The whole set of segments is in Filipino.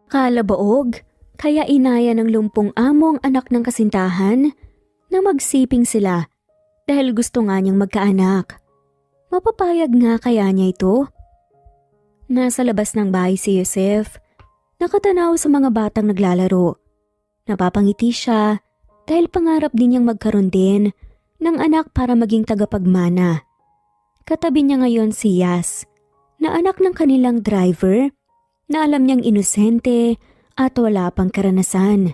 Kalabaog, kaya inaya ng lumpong amo ang anak ng kasintahan na magsiping sila dahil gusto nga niyang magkaanak. Mapapayag nga kaya niya ito? Nasa labas ng bahay si Joseph, nakatanaw sa mga batang naglalaro. Napapangiti siya dahil pangarap din niyang magkaroon din ng anak para maging tagapagmana. Katabi niya ngayon si Yas, na anak ng kanilang driver, na alam niyang inosente at wala pang karanasan.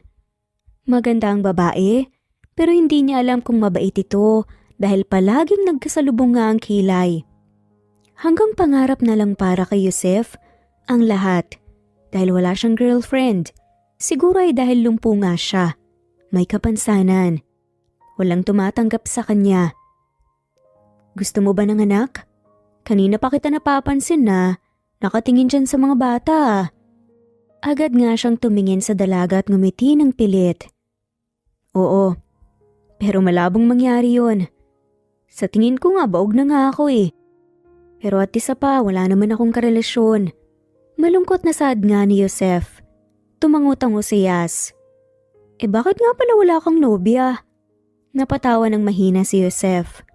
Maganda ang babae, pero hindi niya alam kung mabait ito dahil palaging nagkasalubong nga ang kilay. Hanggang pangarap na lang para kay Joseph ang lahat dahil wala siyang girlfriend. Siguro ay dahil lumpo nga siya. May kapansanan. Walang tumatanggap sa kanya. Gusto mo ba ng anak? Kanina pa kita napapansin na nakatingin dyan sa mga bata. Agad nga siyang tumingin sa dalaga at ngumiti ng pilit. Oo, pero malabong mangyari yun. Sa tingin ko nga baog na nga ako eh. Pero at isa pa wala naman akong karelasyon. Malungkot na saad nga ni Joseph. Tumangutango si Yas. Bakit nga pala wala kang nobya? Napatawa ng mahina si Joseph.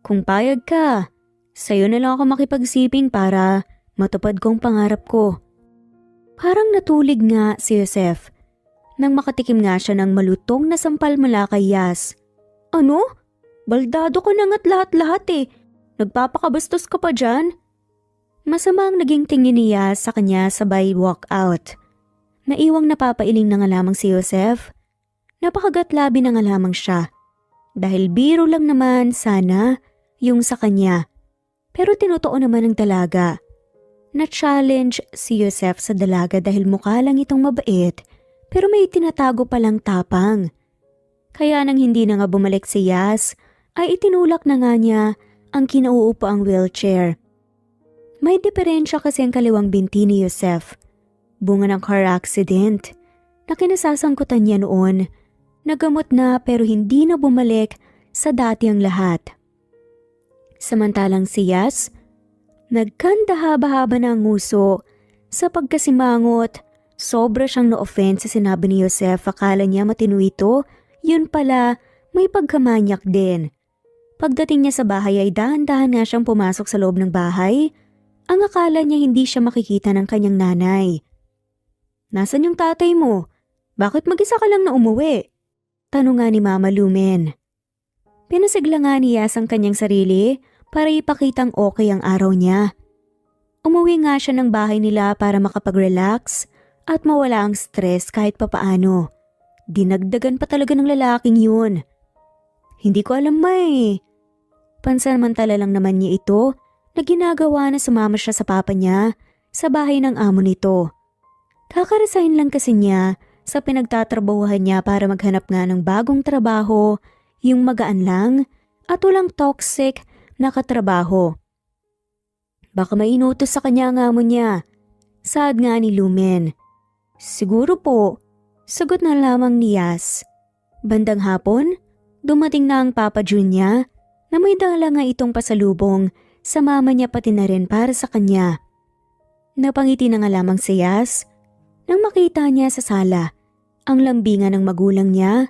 Kung payag ka, sa'yo na lang ako makipagsiping para matupad kong pangarap ko. Parang natulig nga si Joseph nang makatikim nga siya ng malutong na sampal mula kay Yas. Ano? Baldado ko na nga't lahat-lahat eh. Nagpapakabastos ka pa dyan? Masama ang naging tingin ni Yas sa kanya sabay walk out. Naiwang napapailing na nga lamang si Joseph. Napakagatlabi na nga lamang siya. Dahil biro lang naman sana yung sa kanya. Pero tinotoo naman ng dalaga. Na-challenge si Joseph sa dalaga dahil mukha lang itong mabait pero may tinatago palang tapang. Kaya nang hindi na nga bumalik si Yas ay itinulak na nga niya ang kinauupo ang wheelchair. May diferensya kasi ang kaliwang binti ni Joseph. Bunga ng car accident na kinasasangkutan niya noon. Nagamot na pero hindi na bumalik sa dati ang lahat. Samantalang si Yas, nagkandahaba-haba na ang nguso sa pagkasimangot. Sobra siyang na-offense sa sinabi ni Joseph. Akala niya matino ito, yun pala may pagkamanyak din. Pagdating niya sa bahay ay dahan-dahan nga siyang pumasok sa loob ng bahay. Ang akala niya hindi siya makikita ng kanyang nanay. Nasaan yung tatay mo? Bakit mag-isa ka lang na umuwi? Tanong nga ni Mama Lumen. Pinasigla nga ni Yas ang kanyang sarili para ipakitang okay ang araw niya. Umuwi nga siya ng bahay nila para makapag-relax at mawala ang stress kahit papaano. Dinagdagan pa talaga ng lalaking yun. Hindi ko alam may. Pansamantala lang naman niya ito na ginagawa na sumama siya sa papa niya sa bahay ng amo nito. Kakaresign lang kasi niya sa pinagtatrabahuhan niya para maghanap nga ng bagong trabaho, yung magaan lang at walang toxic na katrabaho. Baka may inutos sa kanya ang amo niya. Saad nga ni Lumen. Siguro po, sagot na lamang ni Yas. Bandang hapon, dumating na ang Papa Jun niya na may dala nga itong pasalubong sa mama niya pati na rin para sa kanya. Napangiti na nga lamang si Yas nang makita niya sa sala ang lambingan ng magulang niya.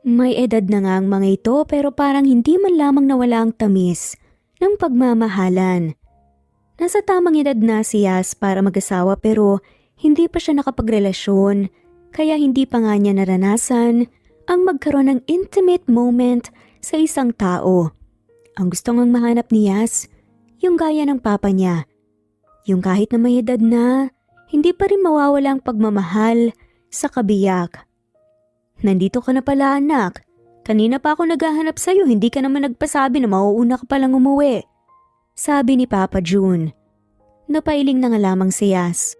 May edad na nga ang mga ito pero parang hindi man lamang nawala ang tamis ng pagmamahalan. Nasa tamang edad na si Yas para mag-asawa pero hindi pa siya nakapagrelasyon kaya hindi pa nga niya naranasan ang magkaroon ng intimate moment sa isang tao. Ang gusto ngang mahanap ni Yas, yung gaya ng papa niya. Yung kahit na may edad na, hindi pa rin mawawala ang pagmamahal sa kabiyak. Nandito ka na pala anak. Kanina pa ako naghahanap sa'yo, hindi ka naman nagpasabi na mauuna ka palang umuwi. Sabi ni Papa June. Napailing na nga lamang si Yas.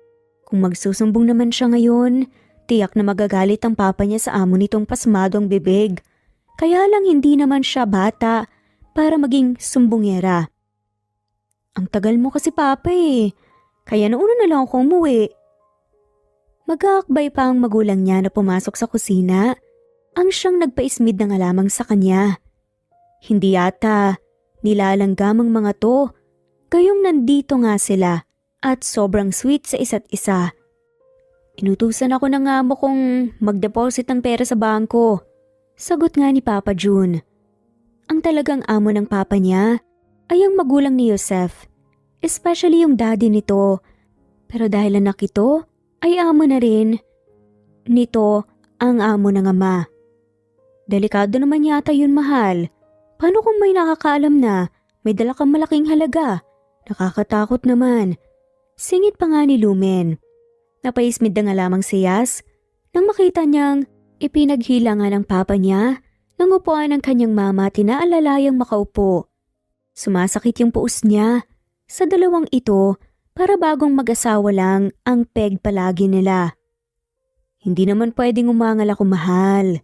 Kung magsusumbong naman siya ngayon, tiyak na magagalit ang papa niya sa amo nitong pasmado ang bibig. Kaya lang hindi naman siya bata para maging sumbongera. Ang tagal mo kasi papa eh. Kaya nauna na lang ako umuwi. Mag-aakbay pa ang magulang niya na pumasok sa kusina. Ang siyang nagpaismid na nga lamang sa kanya. Hindi yata nilalanggam ang mga to. Gayong nandito nga sila at sobrang sweet sa isa't isa. Inutusan ako ng amo kong mag-deposit ng pera sa bangko. Sagot nga ni Papa June. Ang talagang amo ng papa niya ay ang magulang ni Joseph, especially yung daddy nito. Pero dahil anak ito, ay amo na rin nito ang amo ng ama. Delikado naman yata yun, mahal. Paano kung may nakakaalam na may dala kang malaking halaga? Nakakatakot naman. Singit pa nga ni Lumen. Napaismid na nga lamang si Yas nang makita niyang ipinaghila nga ng papa niya ng upuan ng kanyang mama, tinaalalay ang makaupo. Sumasakit yung puos niya. Sa dalawang ito, para bagong mag-asawa lang ang peg palagi nila. Hindi naman pwedeng umangal ako, mahal.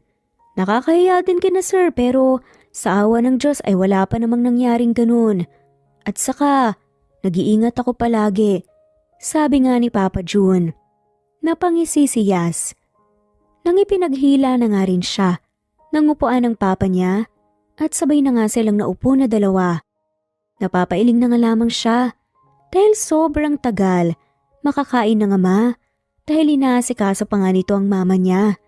Nakakahiya din kina sir, pero sa awa ng Diyos ay wala pa namang nangyaring ganun. At saka, nag-iingat ako palagi. Sabi nga ni Papa June. Napangisi si Yas. Nang ipinaghila na nga rin siya ng upuan ng papa niya at sabay na nga silang naupo na dalawa. Napapailing na nga lamang siya dahil sobrang tagal makakain ng ama dahil inaasikaso pa nga nito ang mama niya.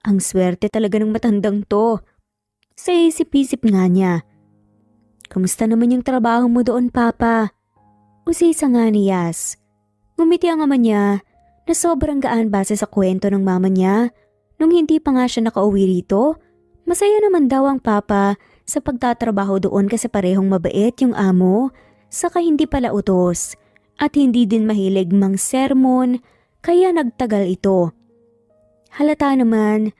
Ang swerte talaga ng matandang to. Sa isip-isip nga niya. Kamusta naman yung trabaho mo doon, Papa? Usisa nga ni Yas. Ngumiti ang ama niya na sobrang gaan base sa kwento ng mama niya. Nung hindi pa nga siya nakauwi rito, masaya naman daw ang papa sa pagtatrabaho doon kasi parehong mabait yung amo, saka hindi pala utos at hindi din mahilig mang sermon kaya nagtagal ito. Halata naman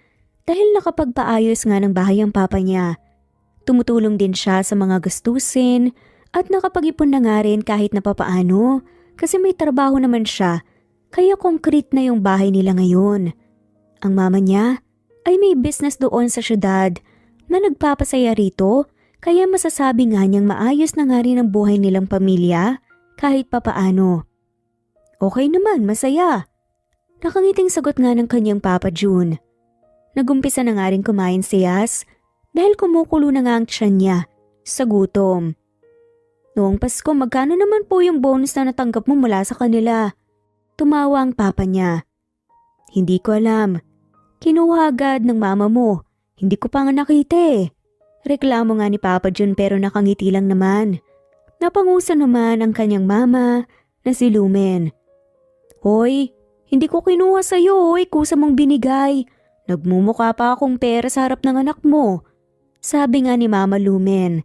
dahil nakapagpaayos nga ng bahay ang papa niya. Tumutulong din siya sa mga gastusin at nakapag-ipon na nga rin kahit na papaano kasi may trabaho naman siya. Kaya konkrete na yung bahay nila ngayon. Ang mama niya ay may business doon sa syudad na nagpapasaya rito kaya masasabi nga niyang maayos na nga rin ang buhay nilang pamilya kahit papaano. Okay naman, masaya. Nakangiting sagot nga ng kanyang Papa June. Nagumpisa na nga rin kumain si Yas dahil kumukulo na nga ang tiyan niya sa gutom. Noong Pasko, magkano naman po yung bonus na natanggap mo mula sa kanila? Tumawa ang papa niya. Hindi ko alam. Kinuha agad ng mama mo. Hindi ko pa nga nakita eh. Reklamo nga ni Papa June pero nakangiti lang naman. Napangusa naman ang kanyang mama na si Lumen. Hoy, hindi ko kinuha sa'yo, hoy, kusa mong binigay. Nagmumukha pa akong pera sa harap ng anak mo. Sabi nga ni Mama Lumen.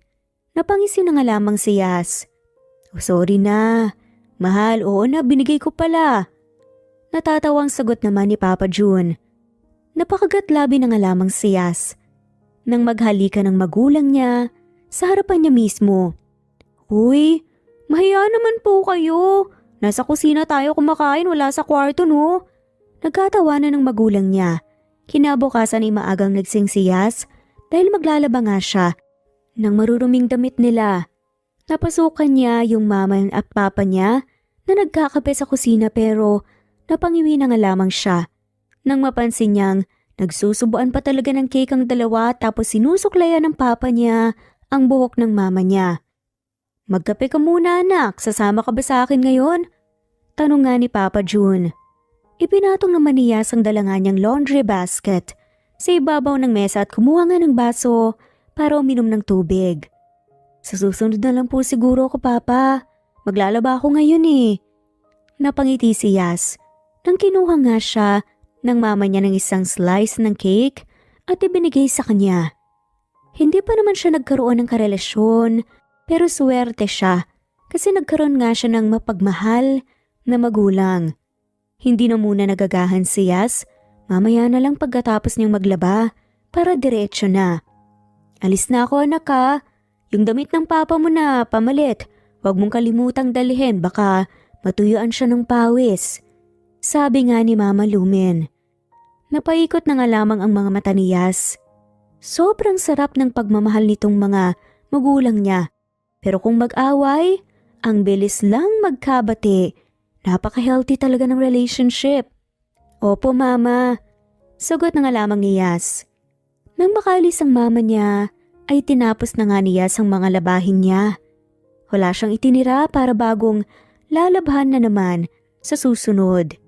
Napangisi na nga lamang si Yas. Oh, sorry na. Mahal, oo na, binigay ko pala. Natatawang sagot naman ni Papa June. Napakagatlabi na nga lamang si Yas. Nang maghalikan ng magulang niya, sa harapan niya mismo. Uy, mahiya naman po kayo. Nasa kusina tayo kumakain, wala sa kwarto no. Nagkatawanan ng magulang niya. Kinabukasan ay maagang nagsing si Yas dahil maglalaba nga siya ng maruruming damit nila. Napasukan niya yung mama at papa niya na nagkakape sa kusina pero napangiwi na nga lamang siya. Nang mapansin niyang nagsusubuan pa talaga ng cake ang dalawa tapos sinusuklayan ng papa niya ang buhok ng mama niya. Magkape ka muna anak, sasama ka ba sa akin ngayon? Tanong nga ni Papa June. Ipinatong naman ni Yas ang dala nga niyang laundry basket sa ibabaw ng mesa at kumuha nga ng baso para uminom ng tubig. Sa susunod na lang po siguro ako, Papa. Maglalaba ako ngayon eh. Napangiti si Yas nang kinuha nga siya ng mama niya ng isang slice ng cake at ibinigay sa kanya. Hindi pa naman siya nagkaroon ng karelasyon pero swerte siya kasi nagkaroon nga siya ng mapagmahal na magulang. Hindi na muna nagagahan si Yas, mamaya na lang pagkatapos niyang maglaba para diretso na. Alis na ako anak ha. Yung damit ng papa mo na pamalit, huwag mong kalimutang dalhin baka matuyuan siya ng pawis. Sabi nga ni Mama Lumen. Napaikot na nga lamang ang mga mata ni Yas. Sobrang sarap ng pagmamahal nitong mga magulang niya. Pero kung mag-away, ang bilis lang magkabati. Napaka-healthy talaga ng relationship. Opo mama, sagot na nga lamang ni Yas. Nang makaalis ang mama niya, ay tinapos na nga ni Yas ang mga labahin niya. Wala siyang itinira para bagong lalabhan na naman sa susunod.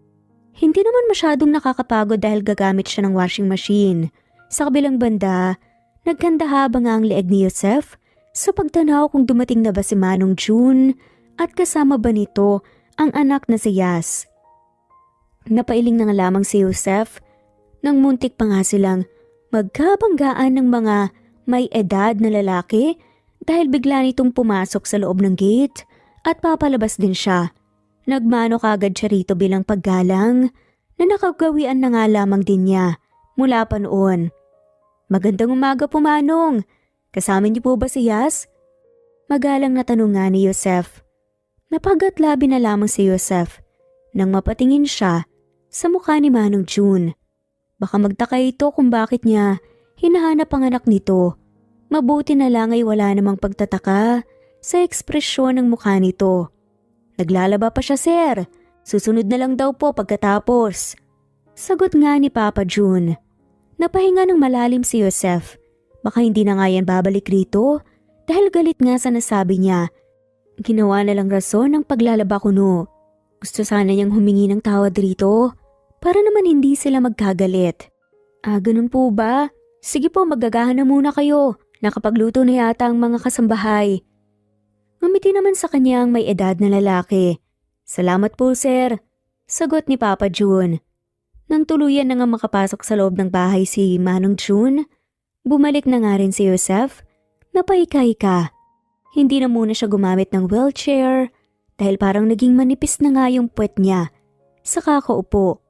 Hindi naman masyadong nakakapagod dahil gagamit siya ng washing machine. Sa kabilang banda, nagkandahaba nga ang leeg ni Joseph sa pagtanaw kung dumating na ba si Manong June at kasama ba nito ang anak na si Yas. Napailing na nga lamang si Joseph nang muntik pa nga silang magkabanggaan ng mga may edad na lalaki dahil bigla nitong pumasok sa loob ng gate at papalabas din siya. Nagmano kagad siya rito bilang paggalang na nakagawian na nga lamang din niya mula pa noon. Magandang umaga po, Manong. Kasama niyo po ba si Yas? Magalang na tanong nga ni Joseph. Napagatlabi na lamang si Joseph nang mapatingin siya sa mukha ni Manong June. Baka magtaka ito kung bakit niya hinahanap ang anak nito. Mabuti na lang ay wala namang pagtataka sa ekspresyon ng mukha nito. Naglalaba pa siya, sir. Susunod na lang daw po pagkatapos. Sagot nga ni Papa June. Napahinga ng malalim si Joseph. Baka hindi na nga yan babalik rito dahil galit nga sa nasabi niya. Ginawa na lang rason ng paglalaba ko no. Gusto sana niyang humingi ng tawad rito para naman hindi sila magkagalit. Ganun po ba? Sige po, maggagahan na muna kayo. Nakapagluto na yata ang mga kasambahay. Ngumiti naman sa kanya ang may edad na lalaki. Salamat po, sir. Sagot ni Papa June. Nang tuluyan na nga makapasok sa loob ng bahay si Manong June, bumalik na nga rin si Joseph na paika-ika. Hindi na muna siya gumamit ng wheelchair dahil parang naging manipis na nga yung puwet niya sa kakaupo.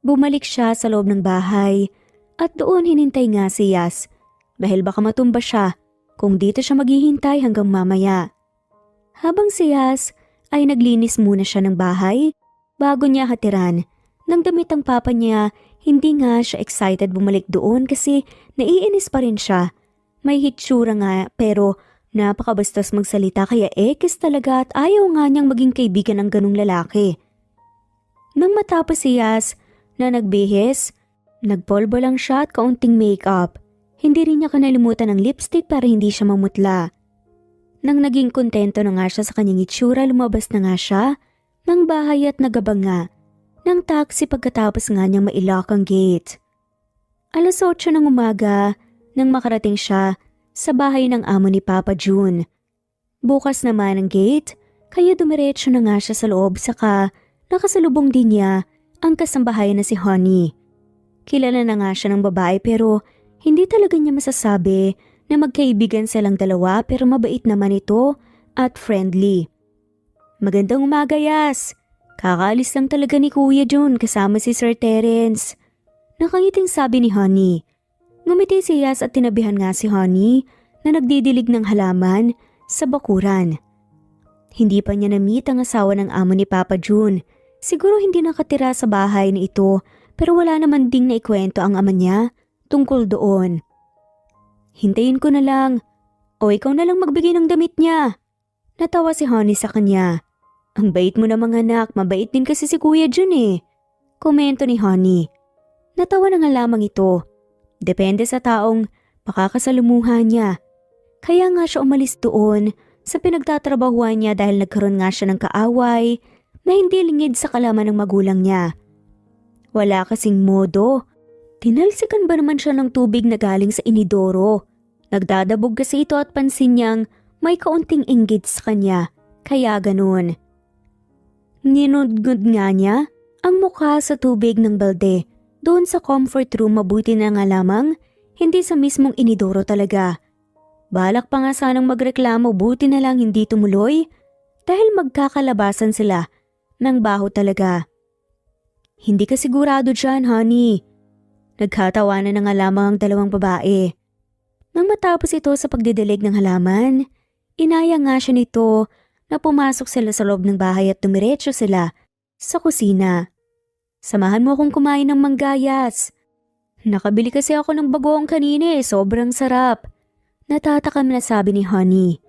Bumalik siya sa loob ng bahay at doon hinintay nga si Yas dahil baka matumba siya kung dito siya maghihintay hanggang mamaya. Habang si Yas ay naglinis muna siya ng bahay bago niya hatiran ng damit ang papa niya, hindi nga siya excited bumalik doon kasi naiinis pa rin siya. May hitsura nga pero napakabastos magsalita kaya ekis talaga at ayaw nga niyang maging kaibigan ng ganung lalaki. Nang matapos si Yas na nagbihis, nagpolvo lang siya at kaunting makeup. Hindi rin niya kanalimutan ng lipstick para hindi siya mamutla. Nang naging kontento na nga siya sa kanyang itsura, lumabas na nga siya ng bahay at nagabang nga ng taxi pagkatapos nga niyang mailak ang gate. 8:00 ng umaga nang makarating siya sa bahay ng amo ni Papa June. Bukas naman ang gate, kaya dumiretso na nga siya sa loob saka nakasalubong din niya ang kasambahay na si Honey. Kilala na nga siya ng babae pero hindi talaga niya masasabi na magkaibigan silang dalawa pero mabait naman ito at friendly. Magandang umaga, Yas. Kakaalis lang talaga ni Kuya June kasama si Sir Terence. Nakangiting sabi ni Honey. Ngumiti si Yas at tinabihan nga si Honey na nagdidilig ng halaman sa bakuran. Hindi pa niya na-meet ang asawa ng amo ni Papa June. Siguro hindi nakatira sa bahay na ito pero wala naman ding naikwento ang ama niya tungkol doon. Hintayin ko na lang. O ikaw na lang magbigay ng damit niya. Natawa si Honey sa kanya. Ang bait mo na mga anak, mabait din kasi si Kuya Jun eh. Komento ni Honey. Natawa na nga lamang ito. Depende sa taong pakakasalumuhan niya. Kaya nga siya umalis doon sa pinagtatrabahuan niya dahil nagkaroon nga siya ng kaaway na hindi lingid sa kalaman ng magulang niya. Wala kasing modo. Tinalsikan ba naman siya ng tubig na galing sa inidoro? Nagdadabog kasi ito at pansin niyang may kaunting inggit sa kanya, kaya ganun. Ninudgod nga niya ang mukha sa tubig ng balde. Doon sa comfort room mabuti na nga lamang, hindi sa mismong inidoro talaga. Balak pa nga sanang magreklamo, buti na lang hindi tumuloy dahil magkakalabasan sila ng baho talaga. Hindi ka sigurado dyan, Honey. Nagkatawanan na nga lamang ang dalawang babae. Nang matapos ito sa pagdidilig ng halaman, inaya nga siya nito na pumasok sila sa loob ng bahay at dumiretso sila sa kusina. Samahan mo akong kumain ng manggayas. Nakabili kasi ako ng bagoong kanina eh, sobrang sarap. Natatakam na sabi ni Honey.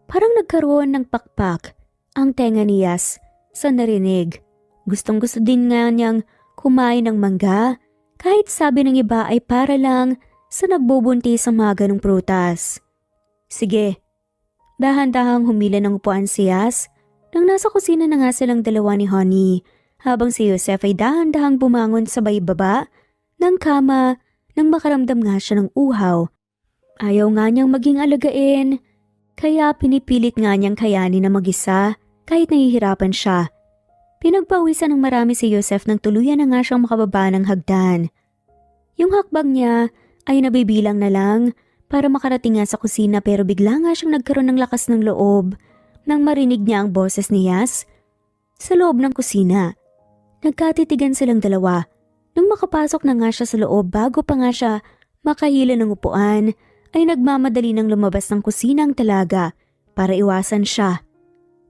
Parang nagkaroon ng pakpak ang tenga ni Yas sa narinig. Gustong gusto din nga niyang kumain ng mangga kahit sabi ng iba ay para lang sa nagbubuntis sa mga ganong prutas. Sige, dahan-dahang humila ng upuan si Yas nang nasa kusina na nga silang dalawa ni Honey habang si Joseph ay dahan-dahang bumangon sabay baba ng kama nang makaramdam nga siya ng uhaw. Ayaw nga niyang maging alagain, kaya pinipilit nga niyang kayanin na mag-isa kahit nahihirapan siya. Pinagpawisan ng marami si Joseph nang tuluyan na nga siyang makababa ng hagdan. Yung hakbang niya ay nabibilang na lang para makarating nga sa kusina pero bigla nga siyang nagkaroon ng lakas ng loob nang marinig niya ang boses ni Yas sa loob ng kusina. Nagkatitigan silang dalawa. Nung makapasok na nga siya sa loob bago pa nga siya makahila ng upuan, ay nagmamadali ng lumabas ng kusina ang talaga para iwasan siya.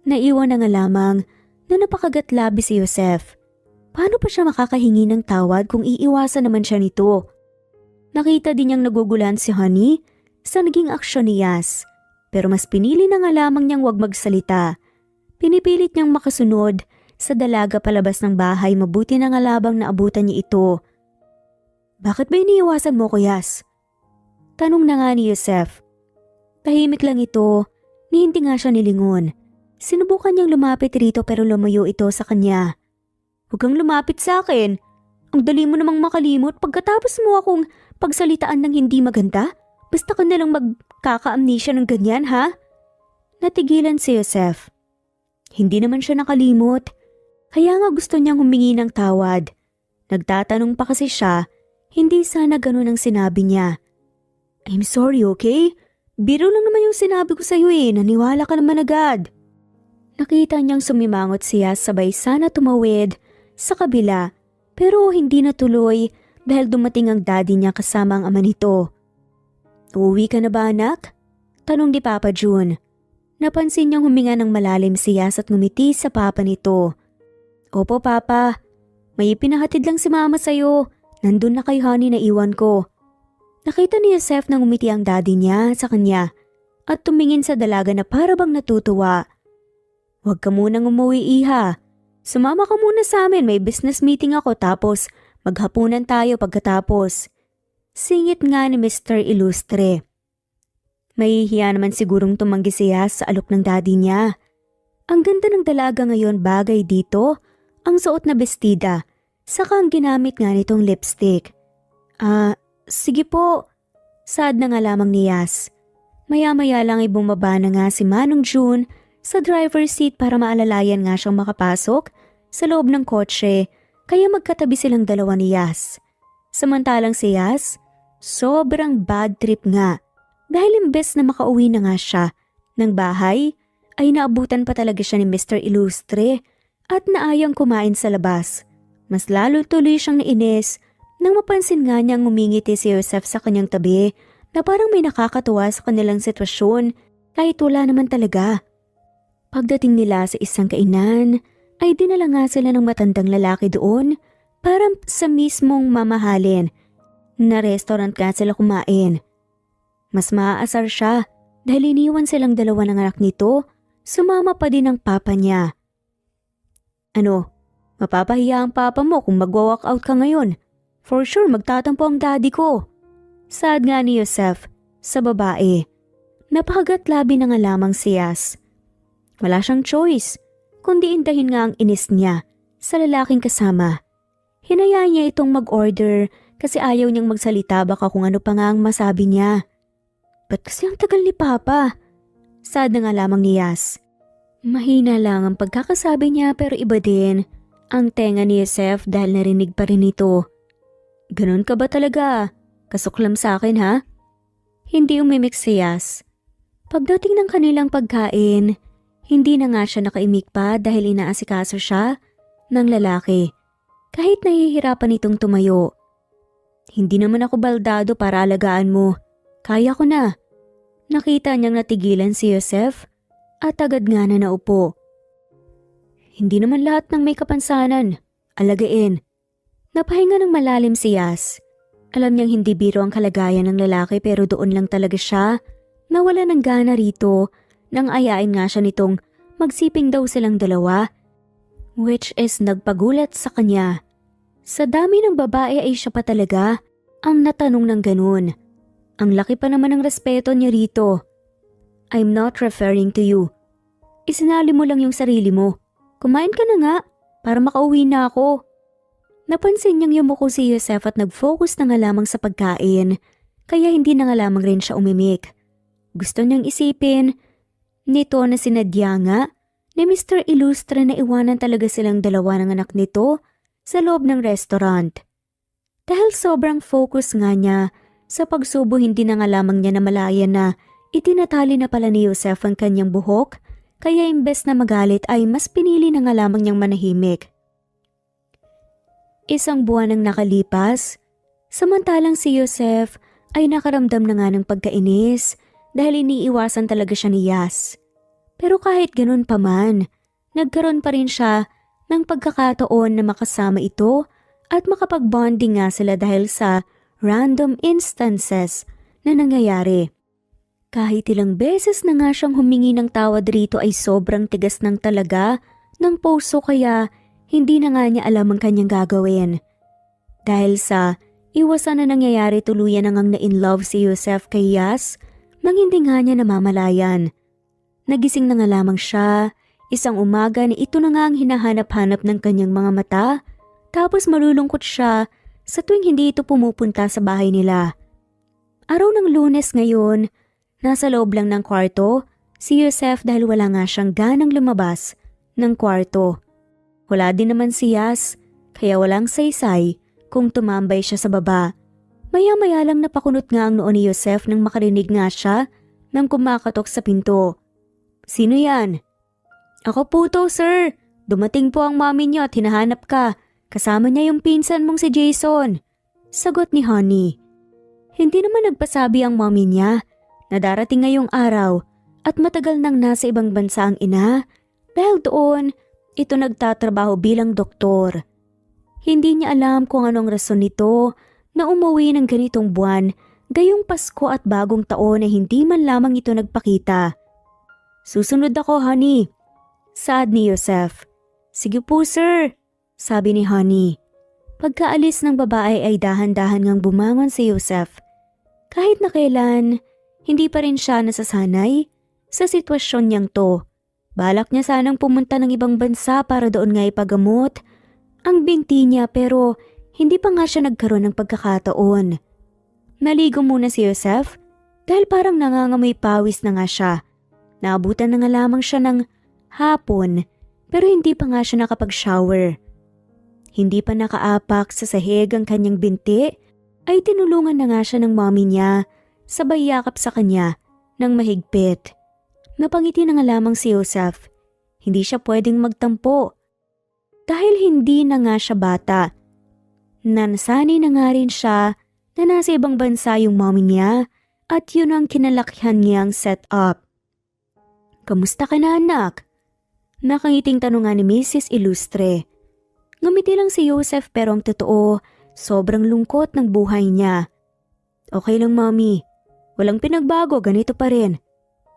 Naiwan na nga lamang na napakagatlabi si Joseph. Paano pa siya makakahingi ng tawad kung iiwasan naman siya nito? Nakita din niyang nagugulan si Honey sa naging aksyon ni Yas, pero mas pinili na nga lamang niyang wag magsalita. Pinipilit niyang makasunod sa dalaga palabas ng bahay, mabuti na nga labang naabutan niya ito. Bakit ba iniiwasan mo ko, Yas? Tanong na nga ni Joseph. Tahimik lang ito, ni hindi nga siya nilingon. Sinubukan niyang lumapit rito pero lumayo ito sa kanya. Huwag kang lumapit sa akin. Ang dali mo namang makalimot pagkatapos mo akong pagsalitaan ng hindi maganda. Basta ka nalang magkaka-amnesia ng ganyan, ha? Natigilan si Joseph. Hindi naman siya nakalimot. Kaya nga gusto niyang humingi ng tawad. Nagtatanong pa kasi siya, hindi sana ganun ang sinabi niya. I'm sorry, okay? Biro lang naman yung sinabi ko sa'yo naniwala ka naman agad. Nakita niyang sumimangot siya sabay sana tumawid sa kabila pero hindi natuloy dahil dumating ang daddy niya kasama ang ama nito. Uuwi ka na ba anak? Tanong ni Papa June. Napansin niyang huminga ng malalim si Yas at ngumiti sa papa nito. Opo papa, may ipinahatid lang si mama sa'yo. Nandun na kay Honey na iwan ko. Nakita ni Joseph na ngumiti ang daddy niya sa kanya at tumingin sa dalaga na para bang natutuwa. Huwag ka munang umuwi iha. Sumama ka muna sa amin, may business meeting ako tapos maghapunan tayo pagkatapos. Singit nga ni Mr. Ilustre. Mahihiya naman sigurong tumanggi siya sa alok ng daddy niya. Ang ganda ng dalaga ngayon, bagay dito, ang suot na bestida, saka ang ginamit nga nitong lipstick. Sige po. Sad na nga lamang ni Yas. Maya-maya lang ay bumaba na nga si Manong June sa driver's seat para maalalayan nga siyang makapasok sa loob ng kotse, kaya magkatabi silang dalawa ni Yas. Samantalang si Yas, sobrang bad trip nga dahil imbes na makauwi na nga siya ng bahay ay naabutan pa talaga siya ni Mr. Ilustre at naayang kumain sa labas. Mas lalo tuloy siyang nainis nang mapansin nga niyang ngumingiti si Joseph sa kanyang tabi na parang may nakakatuwa sa kanilang sitwasyon kahit wala naman talaga. Pagdating nila sa isang kainan ay dinala nga sila ng matandang lalaki doon para sa mismong mamahalin na restaurant nga sila kumain. Mas maaasar siya dahil iniwan silang dalawa ng anak nito, sumama pa din ang papa niya. Ano, mapapahiya ang papa mo kung magwa-walk out ka ngayon? For sure magtatampo ang daddy ko. Sad nga ni Joseph sa babae. Napakagatlabi na nga lamang si Yas. Wala siyang choice, kundi indahin nga ang inis niya sa lalaking kasama. Hinayaan niya itong mag-order kasi ayaw niyang magsalita baka kung ano pa nga ang masabi niya. Ba't kasi ang tagal ni Papa? Sad na nga lamang ni Yas. Mahina lang ang pagkakasabi niya pero iba din ang tenga ni Joseph dahil narinig pa rin ito. Ganon ka ba talaga? Kasuklam sa akin ha? Hindi umimik si Yas. Pagdating ng kanilang pagkain, hindi na nga siya nakaimik pa dahil inaasikaso siya ng lalaki. Kahit nahihirapan itong tumayo. Hindi naman ako baldado para alagaan mo. Kaya ko na. Nakita niyang natigilan si Joseph at agad nga na naupo. Hindi naman lahat ng may kapansanan. Alagain. Napahinga ng malalim si Yas. Alam niyang hindi biro ang kalagayan ng lalaki pero doon lang talaga siya nawala ng gana rito nang ayain nga siya nitong magsiping daw silang dalawa, which is nagpagulat sa kanya. Sa dami ng babae ay siya pa talaga ang natanong ng ganun. Ang laki pa naman ng respeto niya rito. I'm not referring to you. Isinali mo lang yung sarili mo. Kumain ka na nga para makauwi na ako. Napansin niyang yumuko si Joseph at nag-focus na nga lamang sa pagkain, kaya hindi na nga lamang rin siya umimik. Gusto niyang isipin nito na sinadya nga ni Mr. Ilustre na iwanan talaga silang dalawa ng anak nito sa loob ng restaurant. Dahil sobrang focus nga niya sa pagsubo, hindi na nga lamang niya namalayan na itinatali na pala ni Joseph ang kanyang buhok, kaya imbes na magalit ay mas pinili na nga lamang niyang manahimik. Isang buwan ang nakalipas, samantalang si Joseph ay nakaramdam na nga ng pagkainis dahil iniiwasan talaga siya ni Yas. Pero kahit ganun pa man, nagkaroon pa rin siya ng pagkakataon na makasama ito at makapag-bonding nga sila dahil sa random instances na nangyayari. Kahit ilang beses na nga siyang humingi ng tawad rito ay sobrang tigas ng talaga ng puso, kaya hindi na nga niya alam ang kanyang gagawin. Dahil sa iwasan na nangyayari, tuluyan na ngang na-in-love si Joseph kay Yas nang hindi nga niya namamalayan. Nagising na nga lamang siya isang umaga na ito na nga ang hinahanap-hanap ng kanyang mga mata, tapos malulungkot siya sa tuwing hindi ito pumupunta sa bahay nila. Araw ng Lunes ngayon, nasa loob lang ng kwarto si Joseph dahil wala nga siyang ganang lumabas ng kwarto. Wala din naman si Yas, kaya walang saysay kung tumambay siya sa baba. Maya-maya lang napakunot nga ang noo ni Joseph nang makarinig nga siya nang kumakatok sa pinto. "Sino yan?" "Ako po to, sir. Dumating po ang mami niyo at hinahanap ka. Kasama niya yung pinsan mong si Jason," sagot ni Honey. Hindi naman nagpasabi ang mami niya na darating ngayong araw at matagal nang nasa ibang bansa ang ina dahil doon ito nagtatrabaho bilang doktor. Hindi niya alam kung anong rason nito na umuwi ng ganitong buwan, gayong Pasko at Bagong Taon na hindi man lamang ito nagpakita. "Susunod ako, Honey," saad ni Joseph. "Sige po, sir," sabi ni Honey. Pagkaalis ng babae ay dahan-dahan ngang bumangon si Joseph. Kahit na kailan, hindi pa rin siya nasasanay sa sitwasyon niyang to. Balak niya sanang pumunta ng ibang bansa para doon nga ipagamot ang binti niya, pero hindi pa nga siya nagkaroon ng pagkakataon. Naligo muna si Joseph dahil parang nangangamoy pawis na nga siya. Naabutan na nga lamang siya ng hapon pero hindi pa nga siya nakapag-shower. Hindi pa nakaapak sa sahig ang kanyang binti ay tinulungan na nga siya ng mommy niya, sabay yakap sa kanya ng mahigpit. Napangiti na nga lamang si Joseph. Hindi siya pwedeng magtampo dahil hindi na nga siya bata. Nasanay na nga rin siya na nasa ibang bansa yung mommy niya at yun ang kinalakihan niyang set up. "Kamusta ka na, anak?" Nakangiting tanong nga ni Mrs. Ilustre. Ngumiti lang si Joseph pero ang totoo, sobrang lungkot ng buhay niya. "Okay lang, mommy. Walang pinagbago, ganito pa rin.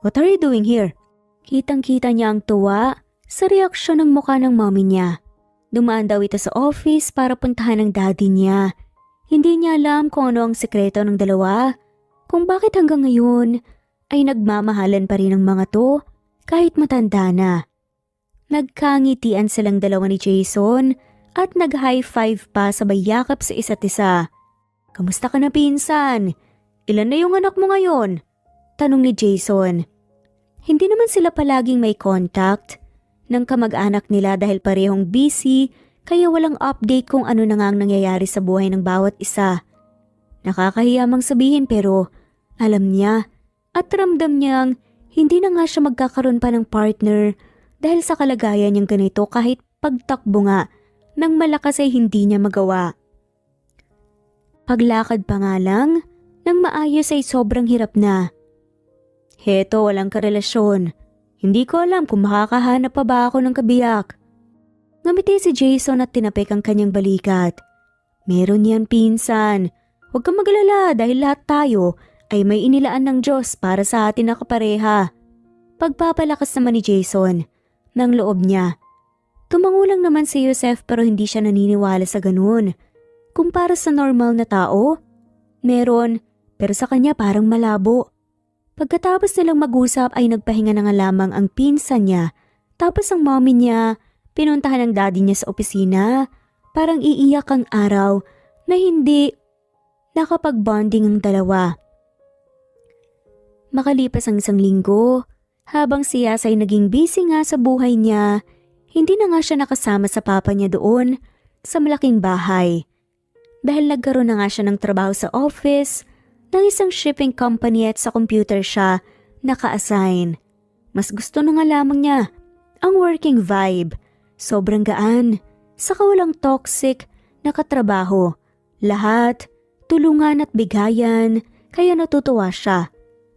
What are you doing here?" Kitang-kita niya ang tuwa sa reaksyon ng mukha ng mommy niya. Dumaan daw ito sa office para puntahan ng daddy niya. Hindi niya alam kung ano ang sekreto ng dalawa, kung bakit hanggang ngayon ay nagmamahalan pa rin ang mga to kahit matanda na. Nagkangitian silang dalawa ni Jason at nag-high five pa sabay yakap sa isa't isa. "Kamusta ka na, pinsan? Ilan na yung anak mo ngayon?" tanong ni Jason. Hindi naman sila palaging may contact ng kamag-anak nila dahil parehong busy, kaya walang update kung ano na nga ang nangyayari sa buhay ng bawat isa. Nakakahiya mang sabihin pero alam niya at ramdam niyang hindi na nga siya magkakaroon pa ng partner dahil sa kalagayan niyang ganito, kahit pagtakbo nga ng malakas ay hindi niya magawa. Paglakad pa nga lang ng maayos ay sobrang hirap na. "Heto, walang karelasyon. Hindi ko alam kung makakahanap pa ba ako ng kabiyak." Ngumiti si Jason at tinapik ang kanyang balikat. "Meron yan, pinsan. Huwag kang magalala dahil lahat tayo ay may inilaan ng Diyos para sa atin na kapareha." Pagpapalakas naman ni Jason ng loob niya. Tumango lang naman si Joseph pero hindi siya naniniwala sa ganun. Kung para sa normal na tao, meron, pero sa kanya parang malabo. Pagkatapos nilang mag-usap ay nagpahinga na nga lamang ang pinsan niya, tapos ang mommy niya Pinuntahan ng daddy niya sa opisina. Parang iiyak ang araw na hindi nakapag-bonding ang dalawa. Makalipas ang 1 linggo, habang si Yas ay naging busy nga sa buhay niya, hindi na nga siya nakasama sa papa niya doon sa malaking bahay. Dahil nagkaroon na nga siya ng trabaho sa office ng isang shipping company at sa computer siya naka-assign. Mas gusto na nga lamang niya ang working vibe. Sobrang gaan, saka walang toxic na katrabaho. Lahat, tulungan at bigayan, kaya natutuwa siya.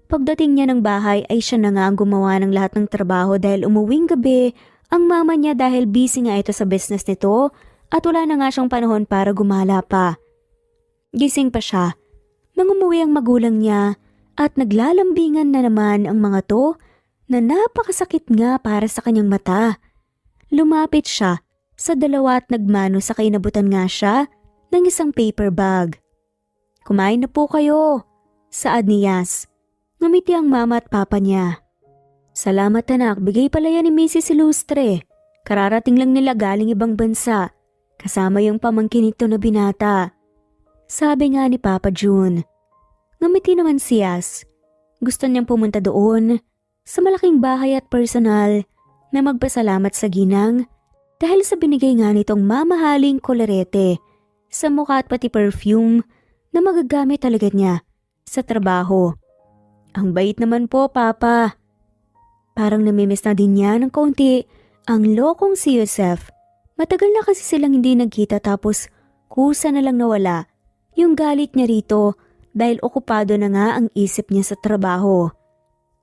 Pagdating niya ng bahay ay siya na nga ang gumawa ng lahat ng trabaho dahil umuwing gabi ang mama niya dahil busy nga ito sa business nito at wala na nga siyang panahon para gumala pa. Gising pa siya nang umuwi ang magulang niya at naglalambingan na naman ang mga to na napakasakit nga para sa kanyang mata. Lumapit siya sa dalawa at nagmano sa inabutan nga siya ng isang paper bag. "Kumain na po kayo," saad ni Yas. Ngumiti ang mama at papa niya. "Salamat anak, bigay pala yan ni Mrs. Ilustre. Kararating lang nila galing ibang bansa. Kasama yung pamangkin nito na binata," sabi nga ni Papa June. Ngumiti naman si Yas. Gusto niyang pumunta doon sa malaking bahay at personal na magpasalamat sa ginang dahil sa binigay nga nitong mamahaling kolerete sa mukha at pati perfume na magagamit talaga niya sa trabaho. "Ang bait naman po, Papa." Parang namimiss na din niya ng kaunti ang lokong si Joseph. Matagal na kasi silang hindi nagkita tapos kusa na lang nawala yung galit niya rito dahil okupado na nga ang isip niya sa trabaho.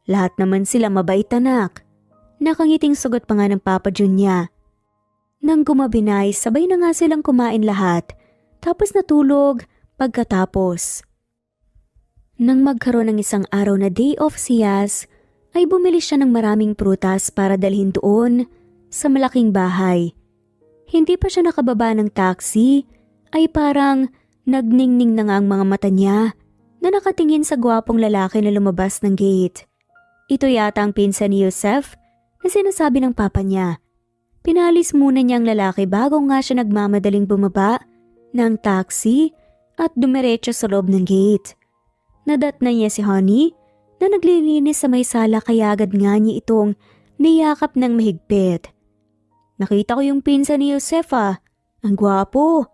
"Lahat naman sila mabait anak." Nakangiting sugot pa nga ng Papa Jun niya. Nang gumabinay, sabay na nga silang kumain lahat tapos natulog pagkatapos. Nang magkaroon ng isang araw na day off si Yas, ay bumili siya ng maraming prutas para dalhin doon sa malaking bahay. Hindi pa siya nakababa ng taxi, ay parang nagningning na nga ang mga mata niya na nakatingin sa gwapong lalaki na lumabas ng gate. Ito yata ang pinsan ni Joseph na sinasabi ng papa niya. Pinalis muna niya ang lalaki bago nga siya nagmamadaling bumaba ng taxi at dumiretso sa loob ng gate. Nadatnan niya si Honey na naglilinis sa may sala kaya agad nga niya itong niyakap ng mahigpit. "Nakita ko yung pinsan ni Josefa. Ang gwapo."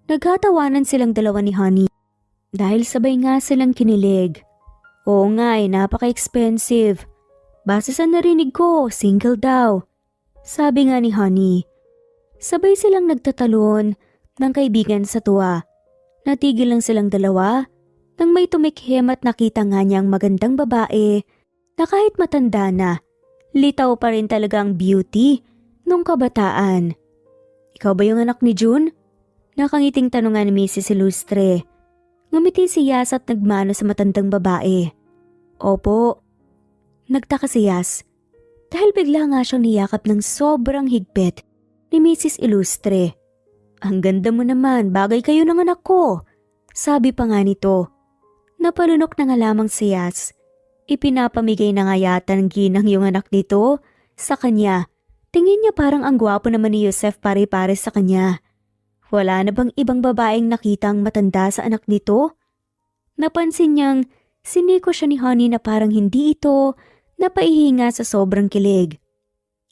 Nagkatawanan silang dalawa ni Honey dahil sabay nga silang kinilig. "Oo nga napaka-expensive. Base sa narinig ko, single daw," sabi nga ni Honey. Sabay silang nagtatalon ng kaibigan sa tuwa. Natigil lang silang dalawa nang may tumikhim at nakita nga niyang magandang babae na kahit matanda na, litaw pa rin talaga ang beauty nung kabataan. "Ikaw ba yung anak ni June?" Nakangiting tanong nga ni Mrs. Ilustre. Ngumiti si Yas at nagmano sa matandang babae. "Opo." Nagtaka si Yas dahil bigla nga siyang niyakap ng sobrang higpit ni Mrs. Ilustre. "Ang ganda mo naman, bagay kayo ng anak ko," sabi pa nga nito. Napalunok na nga lamang si Yas. Ipinapamigay na nga yata ng ginang yung anak nito sa kanya. Tingin niya parang ang gwapo naman ni Joseph pare-pare sa kanya. Wala na bang ibang babaeng nakitang matanda sa anak nito? Napansin niyang siniko siya ni Honey na parang hindi ito napaihinga sa sobrang kilig.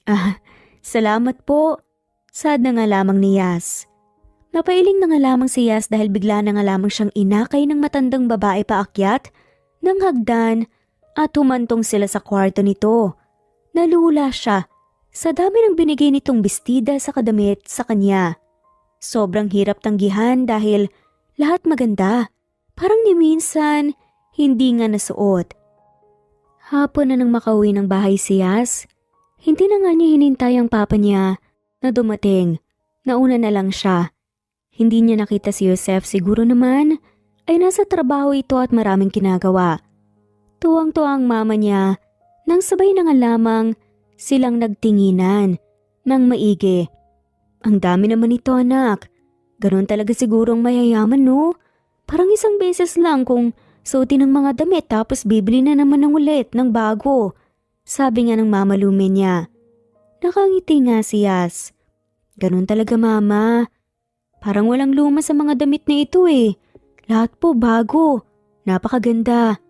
"Ah, salamat po," sad na nga lamang ni Yas. Napailing na nga lamang si Yas dahil bigla na nga lamang siyang inakay ng matandang babae paakyat ng hagdan at humantong sila sa kwarto nito. Nalula siya sa dami ng binigay nitong bestida sa kadamit sa kanya. Sobrang hirap tanggihan dahil lahat maganda. Parang ni minsan hindi nga nasuot. Hapon na nang makauwi ng bahay si Yas, hindi na nga niya hinintay ang papa niya na dumating. Nauna na lang siya. Hindi niya nakita si Joseph, siguro naman ay nasa trabaho ito at maraming ginagawa. Tuwang-tuwa ang mama niya nang sabay na nga lamang silang nagtinginan ng maigi. "Ang dami naman ito anak. Ganon talaga sigurong mayayaman no? Parang isang beses lang kung suotin ng mga damit tapos bibili na naman ng ulit ng bago," sabi nga ng mama lume niya. Nakangiti nga si Yas. Ganun talaga mama. Parang walang luma sa mga damit na ito eh. Lahat po bago. Napakaganda.